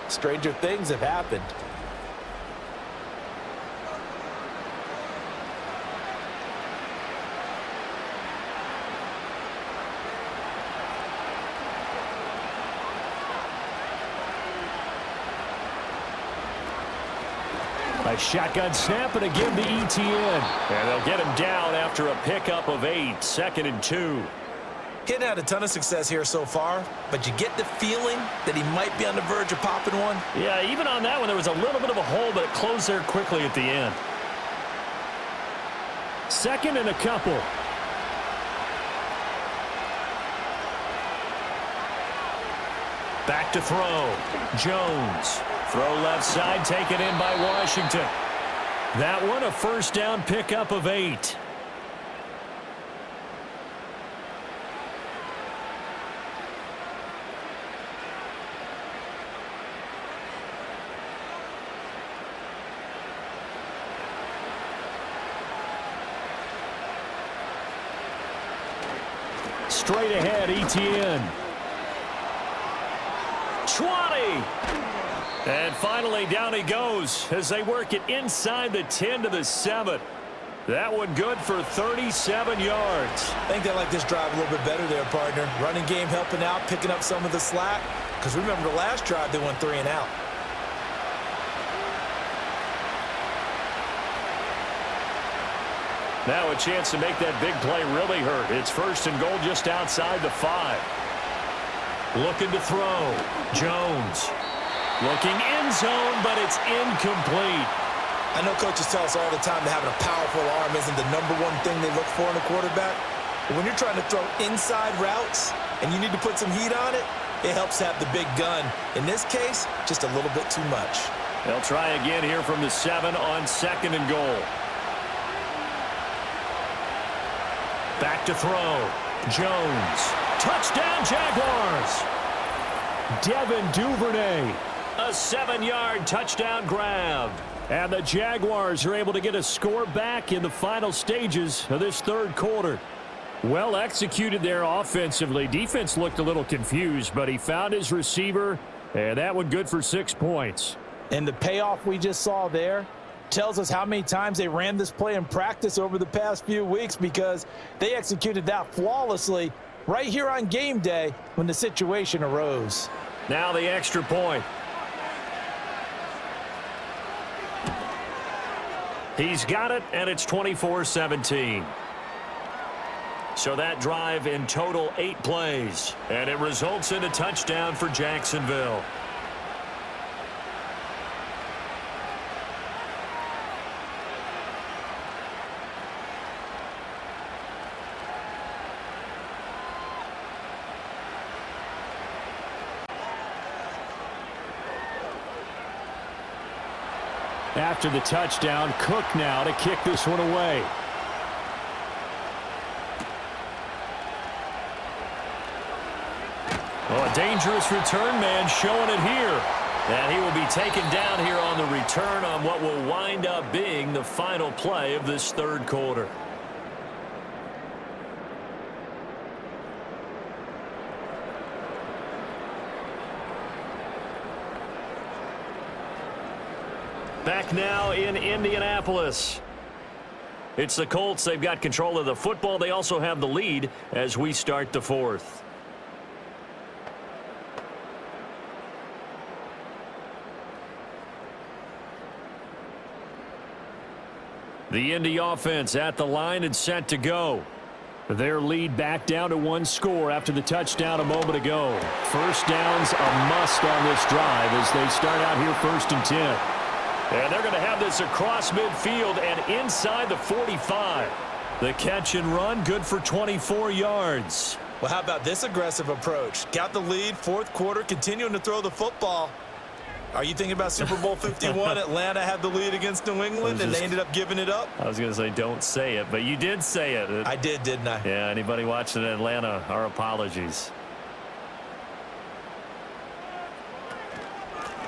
stranger things have happened. A shotgun snap, and again to ETN. And they'll get him down after a pickup of 8, 2nd and 2. He hadn't had a ton of success here so far, but you get the feeling that he might be on the verge of popping one. Yeah, even on that one, there was a little bit of a hole, but it closed there quickly at the end. 2nd and a couple. Back to throw. Jones. Throw left side, taken in by Washington. That one, a first down pickup of 8. Straight ahead, Etienne. 20. And finally, down he goes as they work it inside the 10 to the 7. That one good for 37 yards. I think they like this drive a little bit better there, partner. Running game helping out, picking up some of the slack. Because remember the last drive, they went 3 and out. Now a chance to make that big play really hurt. It's first and goal just outside the 5. Looking to throw. Jones. Looking end zone, but it's incomplete. I know coaches tell us all the time that having a powerful arm isn't the #1 thing they look for in a quarterback. But when you're trying to throw inside routes and you need to put some heat on it, it helps to have the big gun. In this case, just a little bit too much. They'll try again here from the 7 on second and goal. Back to throw. Jones. Touchdown, Jaguars. Devin Duvernay. A 7-yard touchdown grab. And the Jaguars are able to get a score back in the final stages of this third quarter. Well executed there offensively. Defense looked a little confused, but he found his receiver, and that one good for 6 points. And the payoff we just saw there tells us how many times they ran this play in practice over the past few weeks, because they executed that flawlessly right here on game day when the situation arose. Now the extra point. He's got it, and it's 24-17. So that drive in total 8 plays, and it results in a touchdown for Jacksonville. After the touchdown, Cook now to kick this one away. Oh, a dangerous return man showing it here. And he will be taken down here on the return on what will wind up being the final play of this third quarter. Back now in Indianapolis. It's the Colts. They've got control of the football. They also have the lead as we start the fourth. The Indy offense at the line and set to go. Their lead back down to 1 score after the touchdown a moment ago. First down's a must on this drive as they start out here 1st and 10. And they're going to have this across midfield and inside the 45. The catch and run, good for 24 yards. Well, how about this aggressive approach? Got the lead, 4th quarter, continuing to throw the football. Are you thinking about Super Bowl 51? Atlanta had the lead against New England, and they ended up giving it up? I was going to say don't say it, but you did say it. I did, didn't I? Yeah, anybody watching Atlanta, our apologies.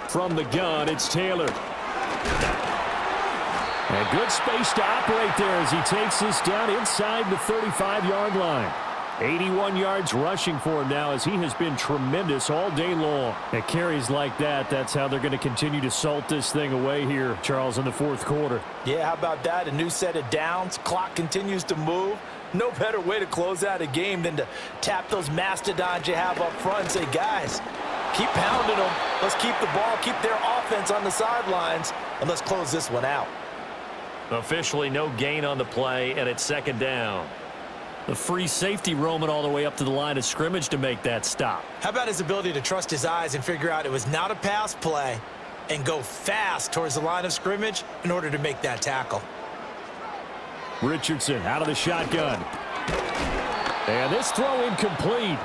From the gun, it's Taylor. And good space to operate there as he takes this down inside the 35-yard line. 81 yards rushing for him now as he has been tremendous all day long. At carries like that, that's how they're going to continue to salt this thing away here, Charles, in the 4th quarter. Yeah, how about that? A new set of downs. Clock continues to move. No better way to close out a game than to tap those mastodons you have up front and say, guys, keep pounding them. Let's keep the ball, keep their offense on the sidelines, and let's close this one out. Officially no gain on the play, and it's 2nd down. The free safety roaming all the way up to the line of scrimmage to make that stop. How about his ability to trust his eyes and figure out it was not a pass play and go fast towards the line of scrimmage in order to make that tackle? Richardson out of the shotgun. And this throw incomplete.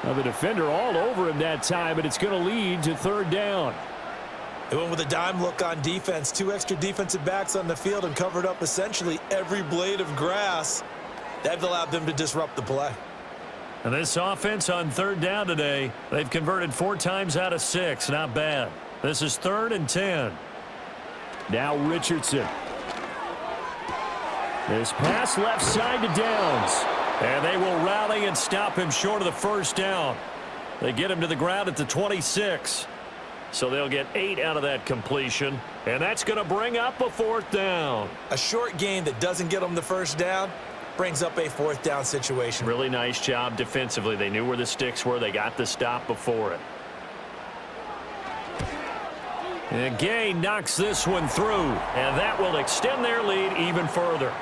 Now the defender all over him that time, but it's going to lead to 3rd down. They went with a dime look on defense. 2 extra defensive backs on the field and covered up essentially every blade of grass. That allowed them to disrupt the play. And this offense on 3rd down today, they've converted 4 times out of 6. Not bad. This is 3rd and 10. Now Richardson. This pass left side to Downs. And they will rally and stop him short of the first down. They get him to the ground at the 26. So they'll get 8 out of that completion. And that's going to bring up a 4th down. A short game that doesn't get them the first down brings up a 4th down situation. Really nice job defensively. They knew where the sticks were. They got the stop before it. And Gay knocks this one through, and that will extend their lead even further.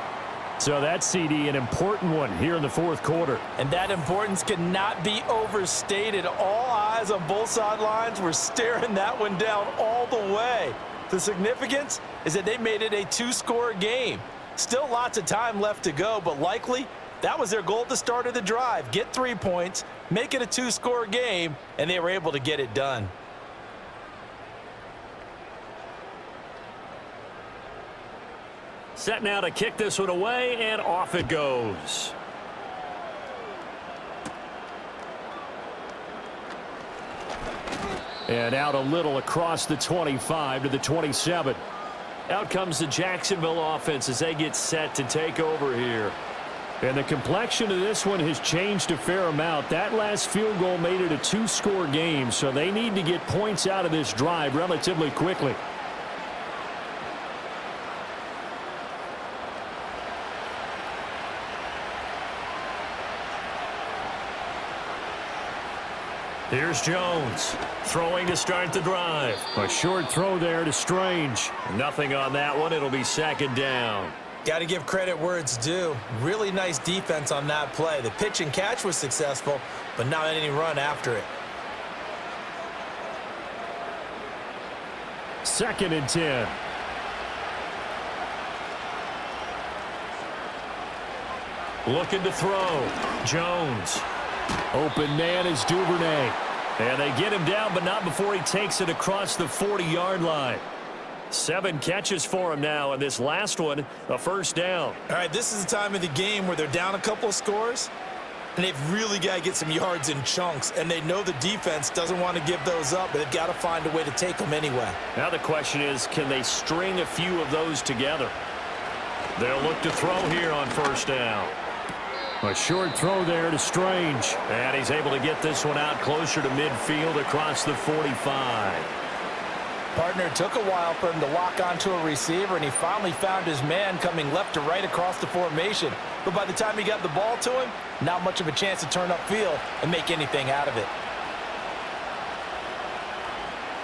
So that's, CD, an important one here in the 4th quarter. And that importance cannot be overstated. All eyes on both sidelines were staring that one down all the way. The significance is that they made it a 2-score game. Still lots of time left to go, but likely that was their goal at the start of the drive. Get 3 points, make it a 2-score game, and they were able to get it done. Set now to kick this one away, and off it goes. And out a little across the 25 to the 27. Out comes the Jacksonville offense as they get set to take over here. And the complexion of this one has changed a fair amount. That last field goal made it a 2-score game, so they need to get points out of this drive relatively quickly. Here's Jones, throwing to start the drive. A short throw there to Strange. Nothing on that one. It'll be 2nd down. Got to give credit where it's due. Really nice defense on that play. The pitch and catch was successful, but not any run after it. 2nd and 10. Looking to throw. Jones. Open man is Duvernay. And they get him down, but not before he takes it across the 40-yard line. 7 catches for him now, and this last one, a 1st down. All right, this is the time of the game where they're down a couple of scores, and they've really got to get some yards in chunks, and they know the defense doesn't want to give those up, but they've got to find a way to take them anyway. Now the question is, can they string a few of those together? They'll look to throw here on 1st down. A short throw there to Strange. And he's able to get this one out closer to midfield across the 45. Partner took a while for him to lock onto a receiver, and he finally found his man coming left to right across the formation. But by the time he got the ball to him, not much of a chance to turn upfield and make anything out of it.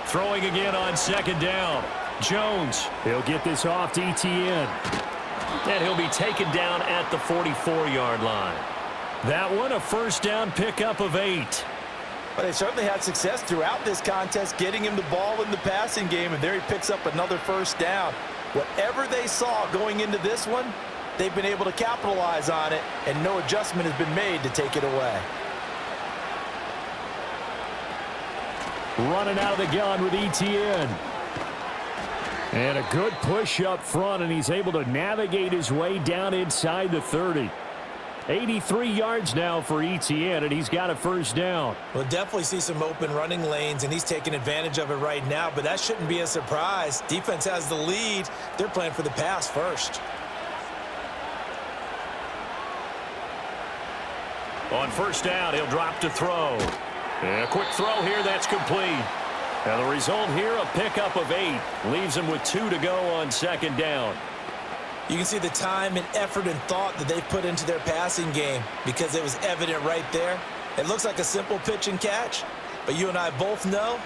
Throwing again on 2nd down. Jones. He'll get this off to Etienne. And he'll be taken down at the 44-yard line. That one, a 1st down pickup of 8. But they certainly had success throughout this contest, getting him the ball in the passing game, and there he picks up another 1st down. Whatever they saw going into this one, they've been able to capitalize on it, and no adjustment has been made to take it away. Running out of the gun with Etienne. And a good push up front, and he's able to navigate his way down inside the 30. 83 yards now for Etienne, and he's got a 1st down. We'll definitely see some open running lanes, and he's taking advantage of it right now, but that shouldn't be a surprise. Defense has the lead. They're playing for the pass first. On 1st down, he'll drop to throw. And a quick throw here, that's complete. And the result here, a pickup of 8. Leaves him with 2 to go on 2nd down. You can see the time and effort and thought that they've put into their passing game because it was evident right there. It looks like a simple pitch and catch, but you and I both know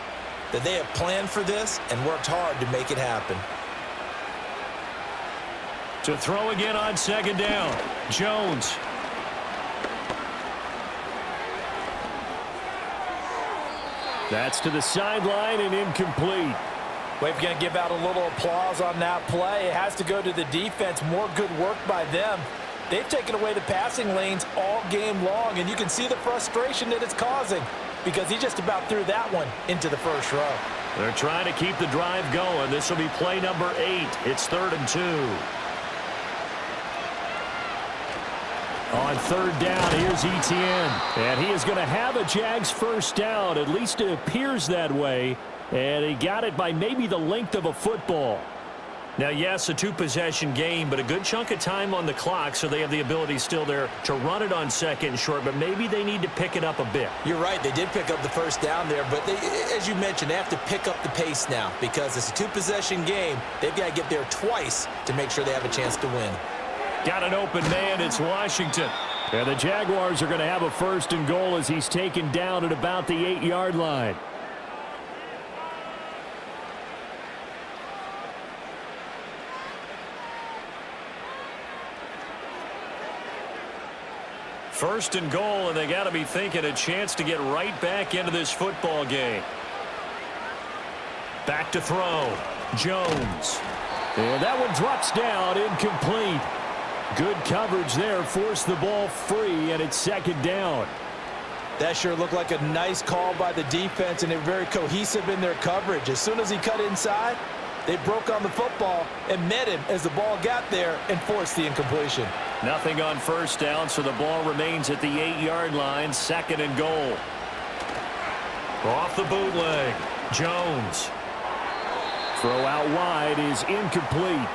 that they have planned for this and worked hard to make it happen. To throw again on 2nd down. Jones. That's to the sideline and incomplete. We're going to give out a little applause on that play. It has to go to the defense. More good work by them. They've taken away the passing lanes all game long, and you can see the frustration that it's causing because he just about threw that one into the 1st row. They're trying to keep the drive going. This will be play number 8. It's 3rd and 2. On 3rd down, here's Etienne. And he is going to have a Jags 1st down. At least it appears that way. And he got it by maybe the length of a football. Now, yes, a two-possession game, but a good chunk of time on the clock, so they have the ability still there to run it on second and short, but maybe they need to pick it up a bit. You're right. They did pick up the first down there, but as you mentioned, they have to pick up the pace now because it's a two-possession game. They've got to get there twice to make sure they have a chance to win. Got an open man. It's Washington. And the Jaguars are going to have a first and goal as he's taken down at about the 8-yard line. First and goal, and they got to be thinking a chance to get right back into this football game. Back to throw. Jones. And that one drops down, incomplete. Good coverage there, forced the ball free, and it's second down. That sure looked like a nice call by the defense, and they're very cohesive in their coverage. As soon as he cut inside, they broke on the football and met him as the ball got there and forced the incompletion. Nothing on first down, so the ball remains at the 8-yard line, second and goal. Off the bootleg, Jones. Throw out wide is incomplete.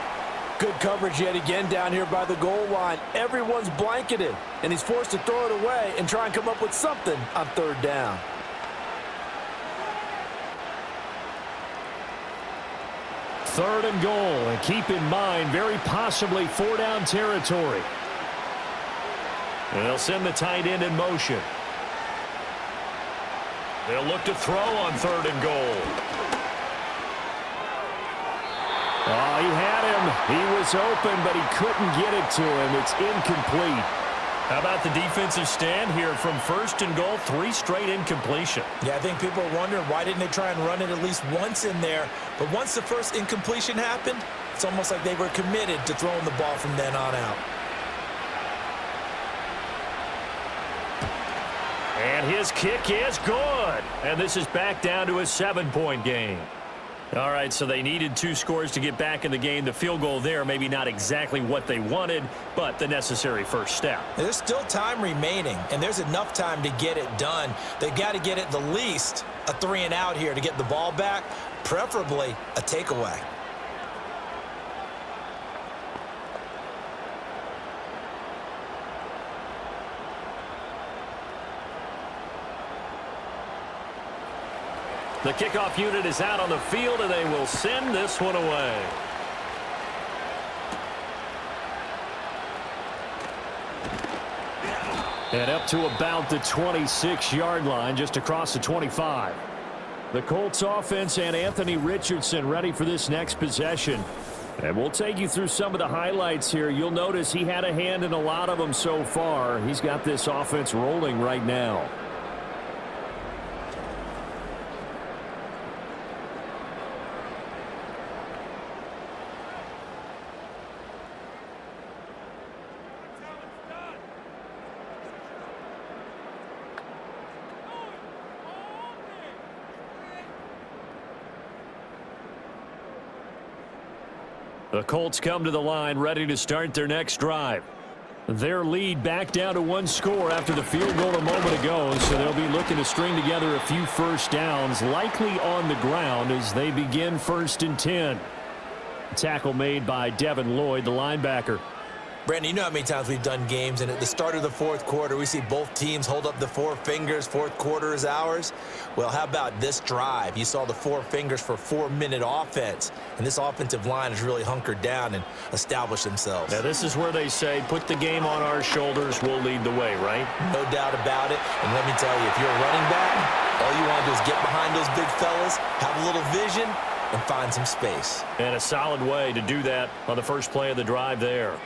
Good coverage yet again down here by the goal line. Everyone's blanketed, and he's forced to throw it away and try and come up with something on third down. Third and goal, and keep in mind, very possibly 4-down territory. And they'll send the tight end in motion. They'll look to throw on third and goal. Oh, he had him. He was open, but he couldn't get it to him. It's incomplete. How about the defensive stand here from first and goal, 3 straight incompletion? Yeah, I think people are wondering why didn't they try and run it at least once in there. But once the first incompletion happened, it's almost like they were committed to throwing the ball from then on out. And his kick is good. And this is back down to a 7-point game. All right, so they needed 2 scores to get back in the game. The field goal there, maybe not exactly what they wanted, but the necessary first step. There's still time remaining, and there's enough time to get it done. They've got to get at the least a 3-and-out here to get the ball back, preferably a takeaway. The kickoff unit is out on the field, and they will send this one away. And up to about the 26-yard line, just across the 25. The Colts offense and Anthony Richardson ready for this next possession. And we'll take you through some of the highlights here. You'll notice he had a hand in a lot of them so far. He's got this offense rolling right now. The Colts come to the line ready to start their next drive. Their lead back down to 1 score after the field goal a moment ago, so they'll be looking to string together a few first downs, likely on the ground as they begin 1st and 10. Tackle made by Devin Lloyd, the linebacker. Brandon, you know how many times we've done games, and at the start of the 4th quarter, we see both teams hold up the 4 fingers, 4th quarter is ours. Well, how about this drive? You saw the 4 fingers for 4-minute offense, and this offensive line has really hunkered down and established themselves. Now, this is where they say, put the game on our shoulders, we'll lead the way, right? No doubt about it, and let me tell you, if you're a running back, all you want to do is get behind those big fellas, have a little vision, and find some space. And a solid way to do that on the first play of the drive there.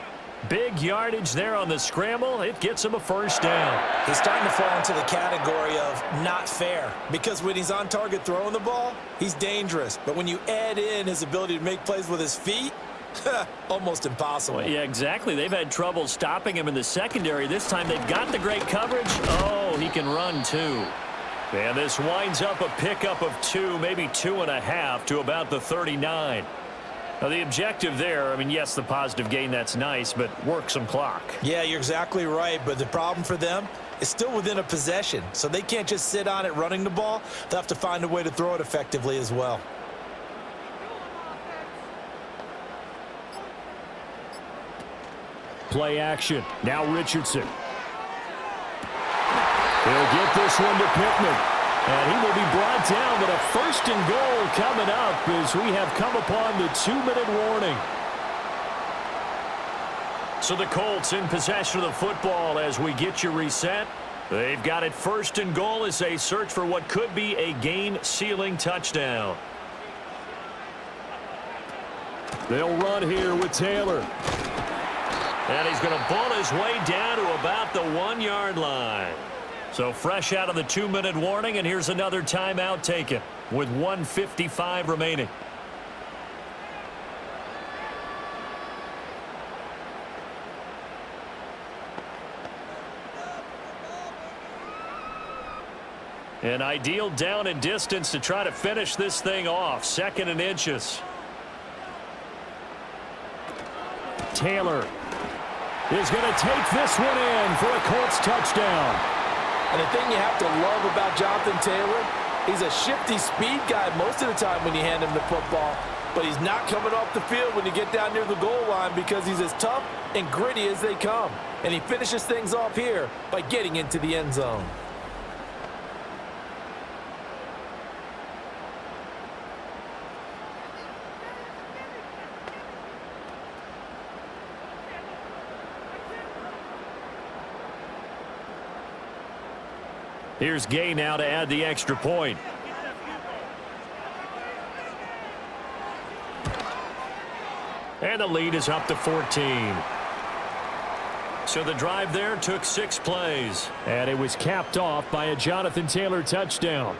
Big yardage there on the scramble. It gets him a first down. He's starting to fall into the category of not fair because when he's on target throwing the ball, he's dangerous. But when you add in his ability to make plays with his feet, almost impossible. Well, yeah, exactly. They've had trouble stopping him in the secondary. This time they've got the great coverage. Oh, he can run too. And this winds up a pickup of 2, maybe 2.5 to about the 39. Now, the objective there, I mean, yes, the positive gain, that's nice, but work some clock. Yeah, you're exactly right, but the problem for them is still within a possession, so they can't just sit on it running the ball. They'll have to find a way to throw it effectively as well. Play action. Now Richardson. He'll get this one to Pittman. And he will be brought down, but a first and goal coming up as we have come upon the 2-minute warning. So the Colts in possession of the football as we get you reset. They've got it first and goal as they search for what could be a game-sealing touchdown. They'll run here with Taylor. And he's going to bull his way down to about the 1-yard line. So fresh out of the 2-minute warning, and here's another timeout taken with 1:55 remaining. An ideal down and distance to try to finish this thing off. 2nd and inches. Taylor is going to take this one in for a Colts touchdown. And the thing you have to love about Jonathan Taylor, he's a shifty speed guy most of the time when you hand him the football, but he's not coming off the field when you get down near the goal line because he's as tough and gritty as they come. And he finishes things off here by getting into the end zone. Here's Gay now to add the extra point. And the lead is up to 14. So the drive there took 6 plays. And it was capped off by a Jonathan Taylor touchdown.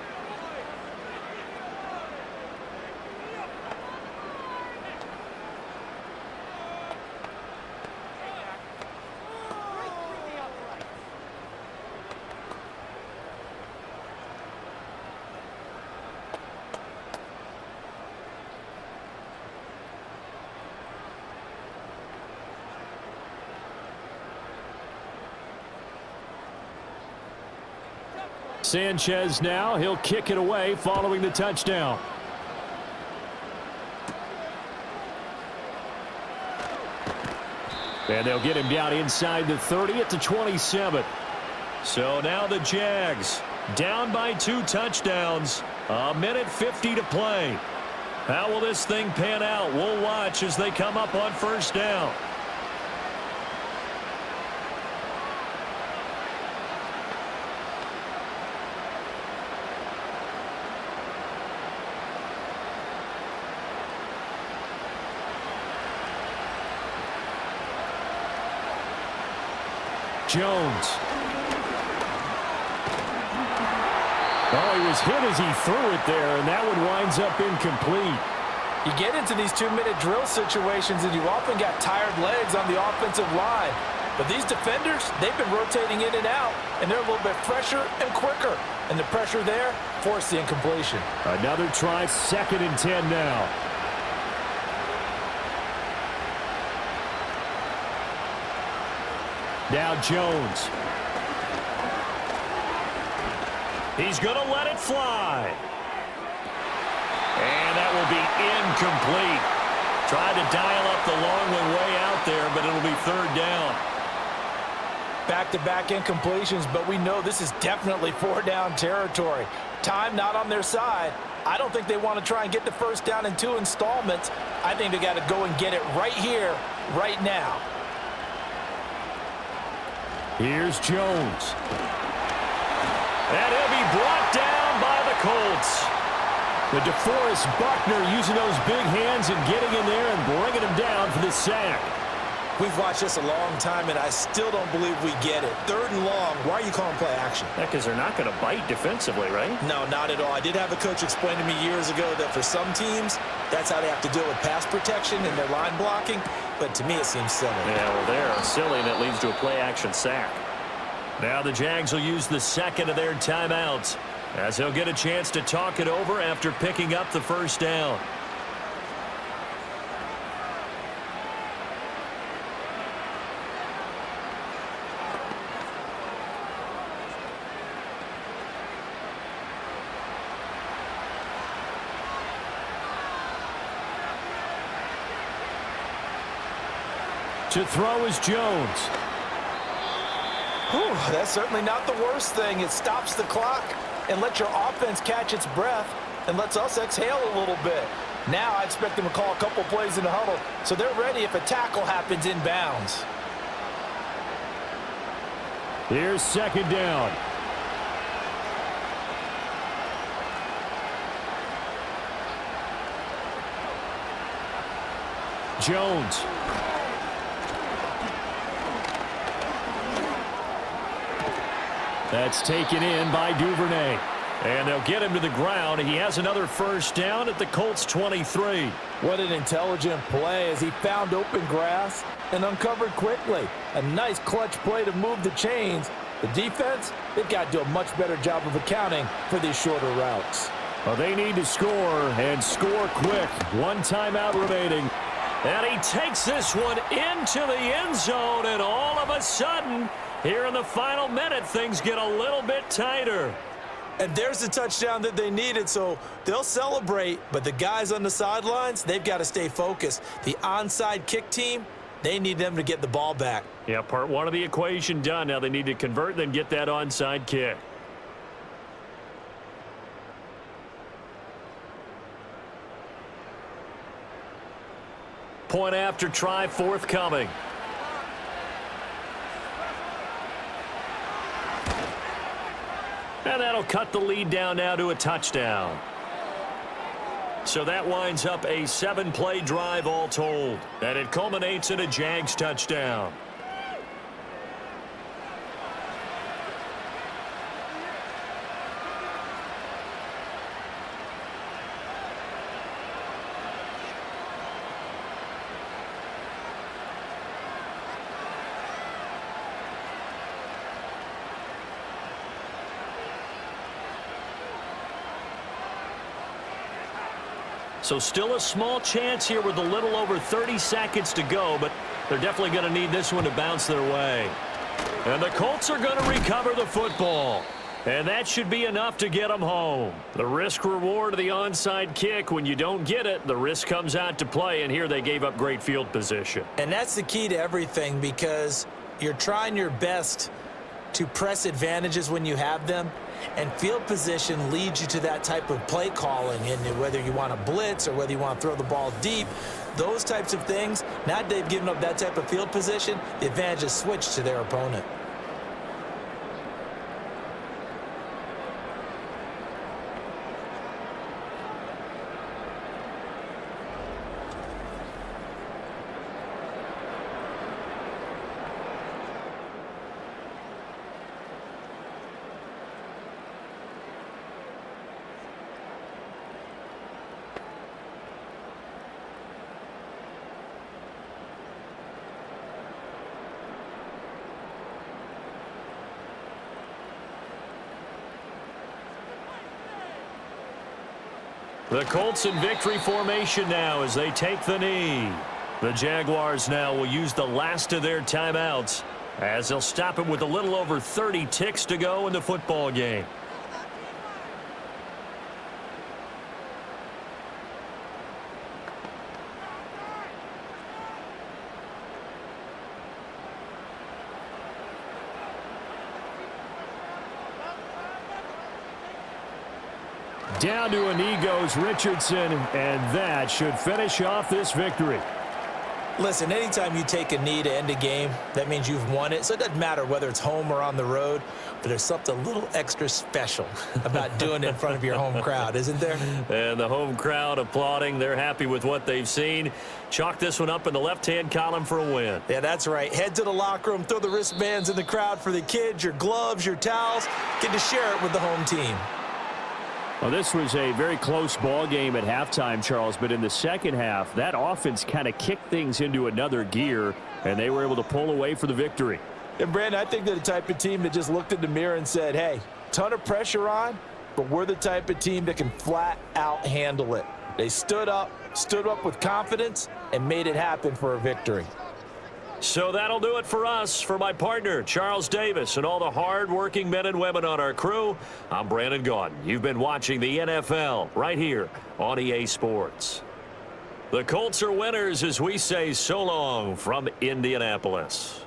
Sanchez now, he'll kick it away following the touchdown. And they'll get him down inside the 30 at the 27. So now the Jags down by 2 touchdowns. 1:50 to play. How will this thing pan out? We'll watch as they come up on first down. Jones. Oh, he was hit as he threw it there, and that one winds up incomplete. You get into these 2-minute drill situations, and you often got tired legs on the offensive line. But these defenders, they've been rotating in and out, and they're a little bit fresher and quicker. And the pressure there forced the incompletion. Another try, 2nd and 10 now. Now Jones. He's going to let it fly. And that will be incomplete. Tried to dial up the long way out there, but it'll be 3rd down. Back-to-back incompletions, but we know this is definitely 4-down territory. Time not on their side. I don't think they want to try and get the first down in 2 installments. I think they got to go and get it right here, right now. Here's Jones. And he'll be brought down by the Colts. The DeForest Buckner using those big hands and getting in there and bringing him down for the sack. We've watched this a long time, and I still don't believe we get it. 3rd and long, why are you calling play action? Yeah, because they're not going to bite defensively, right? No, not at all. I did have a coach explain to me years ago that for some teams, that's how they have to deal with pass protection and their line blocking. But to me, it seems silly. Yeah, well, they're silly, and it leads to a play-action sack. Now the Jags will use the 2nd of their timeouts as they'll get a chance to talk it over after picking up the first down. To throw is Jones. Whew, that's certainly not the worst thing. It stops the clock and lets your offense catch its breath and lets us exhale a little bit. Now I expect them to call a couple plays in the huddle so they're ready if a tackle happens inbounds. Here's second down. Jones. That's taken in by Duvernay. And they'll get him to the ground. He has another first down at the Colts 23. What an intelligent play as he found open grass and uncovered quickly. A nice clutch play to move the chains. The defense, they've got to do a much better job of accounting for these shorter routes. Well, they need to score and score quick. One timeout remaining. And he takes this one into the end zone, and all of a sudden, here in the final minute, things get a little bit tighter. And there's the touchdown that they needed, so they'll celebrate. But the guys on the sidelines, they've got to stay focused. The onside kick team, they need them to get the ball back. Yeah, part one of the equation done. Now they need to convert, then get that onside kick. Point after try forthcoming. And that'll cut the lead down now to a touchdown. So that winds up a 7-play drive all told. And it culminates in a Jags touchdown. So still a small chance here with a little over 30 seconds to go, but they're definitely going to need this one to bounce their way. And the Colts are going to recover the football. And that should be enough to get them home. The risk-reward of the onside kick, when you don't get it, the risk comes out to play, and here they gave up great field position. And that's the key to everything, because you're trying your best to press advantages when you have them, and field position leads you to that type of play calling. And whether you want to blitz or whether you want to throw the ball deep, those types of things, now that they've given up that type of field position, the advantage is switched to their opponent. The Colts in victory formation now as they take the knee. The Jaguars now will use the last of their timeouts as they'll stop it with a little over 30 ticks to go in the football game. Down to a knee goes Richardson, and that should finish off this victory. Listen, anytime you take a knee to end a game, that means you've won it. So it doesn't matter whether it's home or on the road, but there's something a little extra special about doing it in front of your home crowd, isn't there? And the home crowd applauding. They're happy with what they've seen. Chalk this one up in the left-hand column for a win. Yeah, that's right. Head to the locker room, throw the wristbands in the crowd for the kids, your gloves, your towels. Get to share it with the home team. Well, this was a very close ball game at halftime, Charles, but in the second half, that offense kind of kicked things into another gear, and they were able to pull away for the victory. And, Brandon, I think they're the type of team that just looked in the mirror and said, hey, ton of pressure on, but we're the type of team that can flat out handle it. They stood up with confidence, and made it happen for a victory. So that'll do it for us. For my partner, Charles Davis, and all the hard-working men and women on our crew, I'm Brandon Gaudin. You've been watching the NFL right here on EA Sports. The Colts are winners as we say so long from Indianapolis.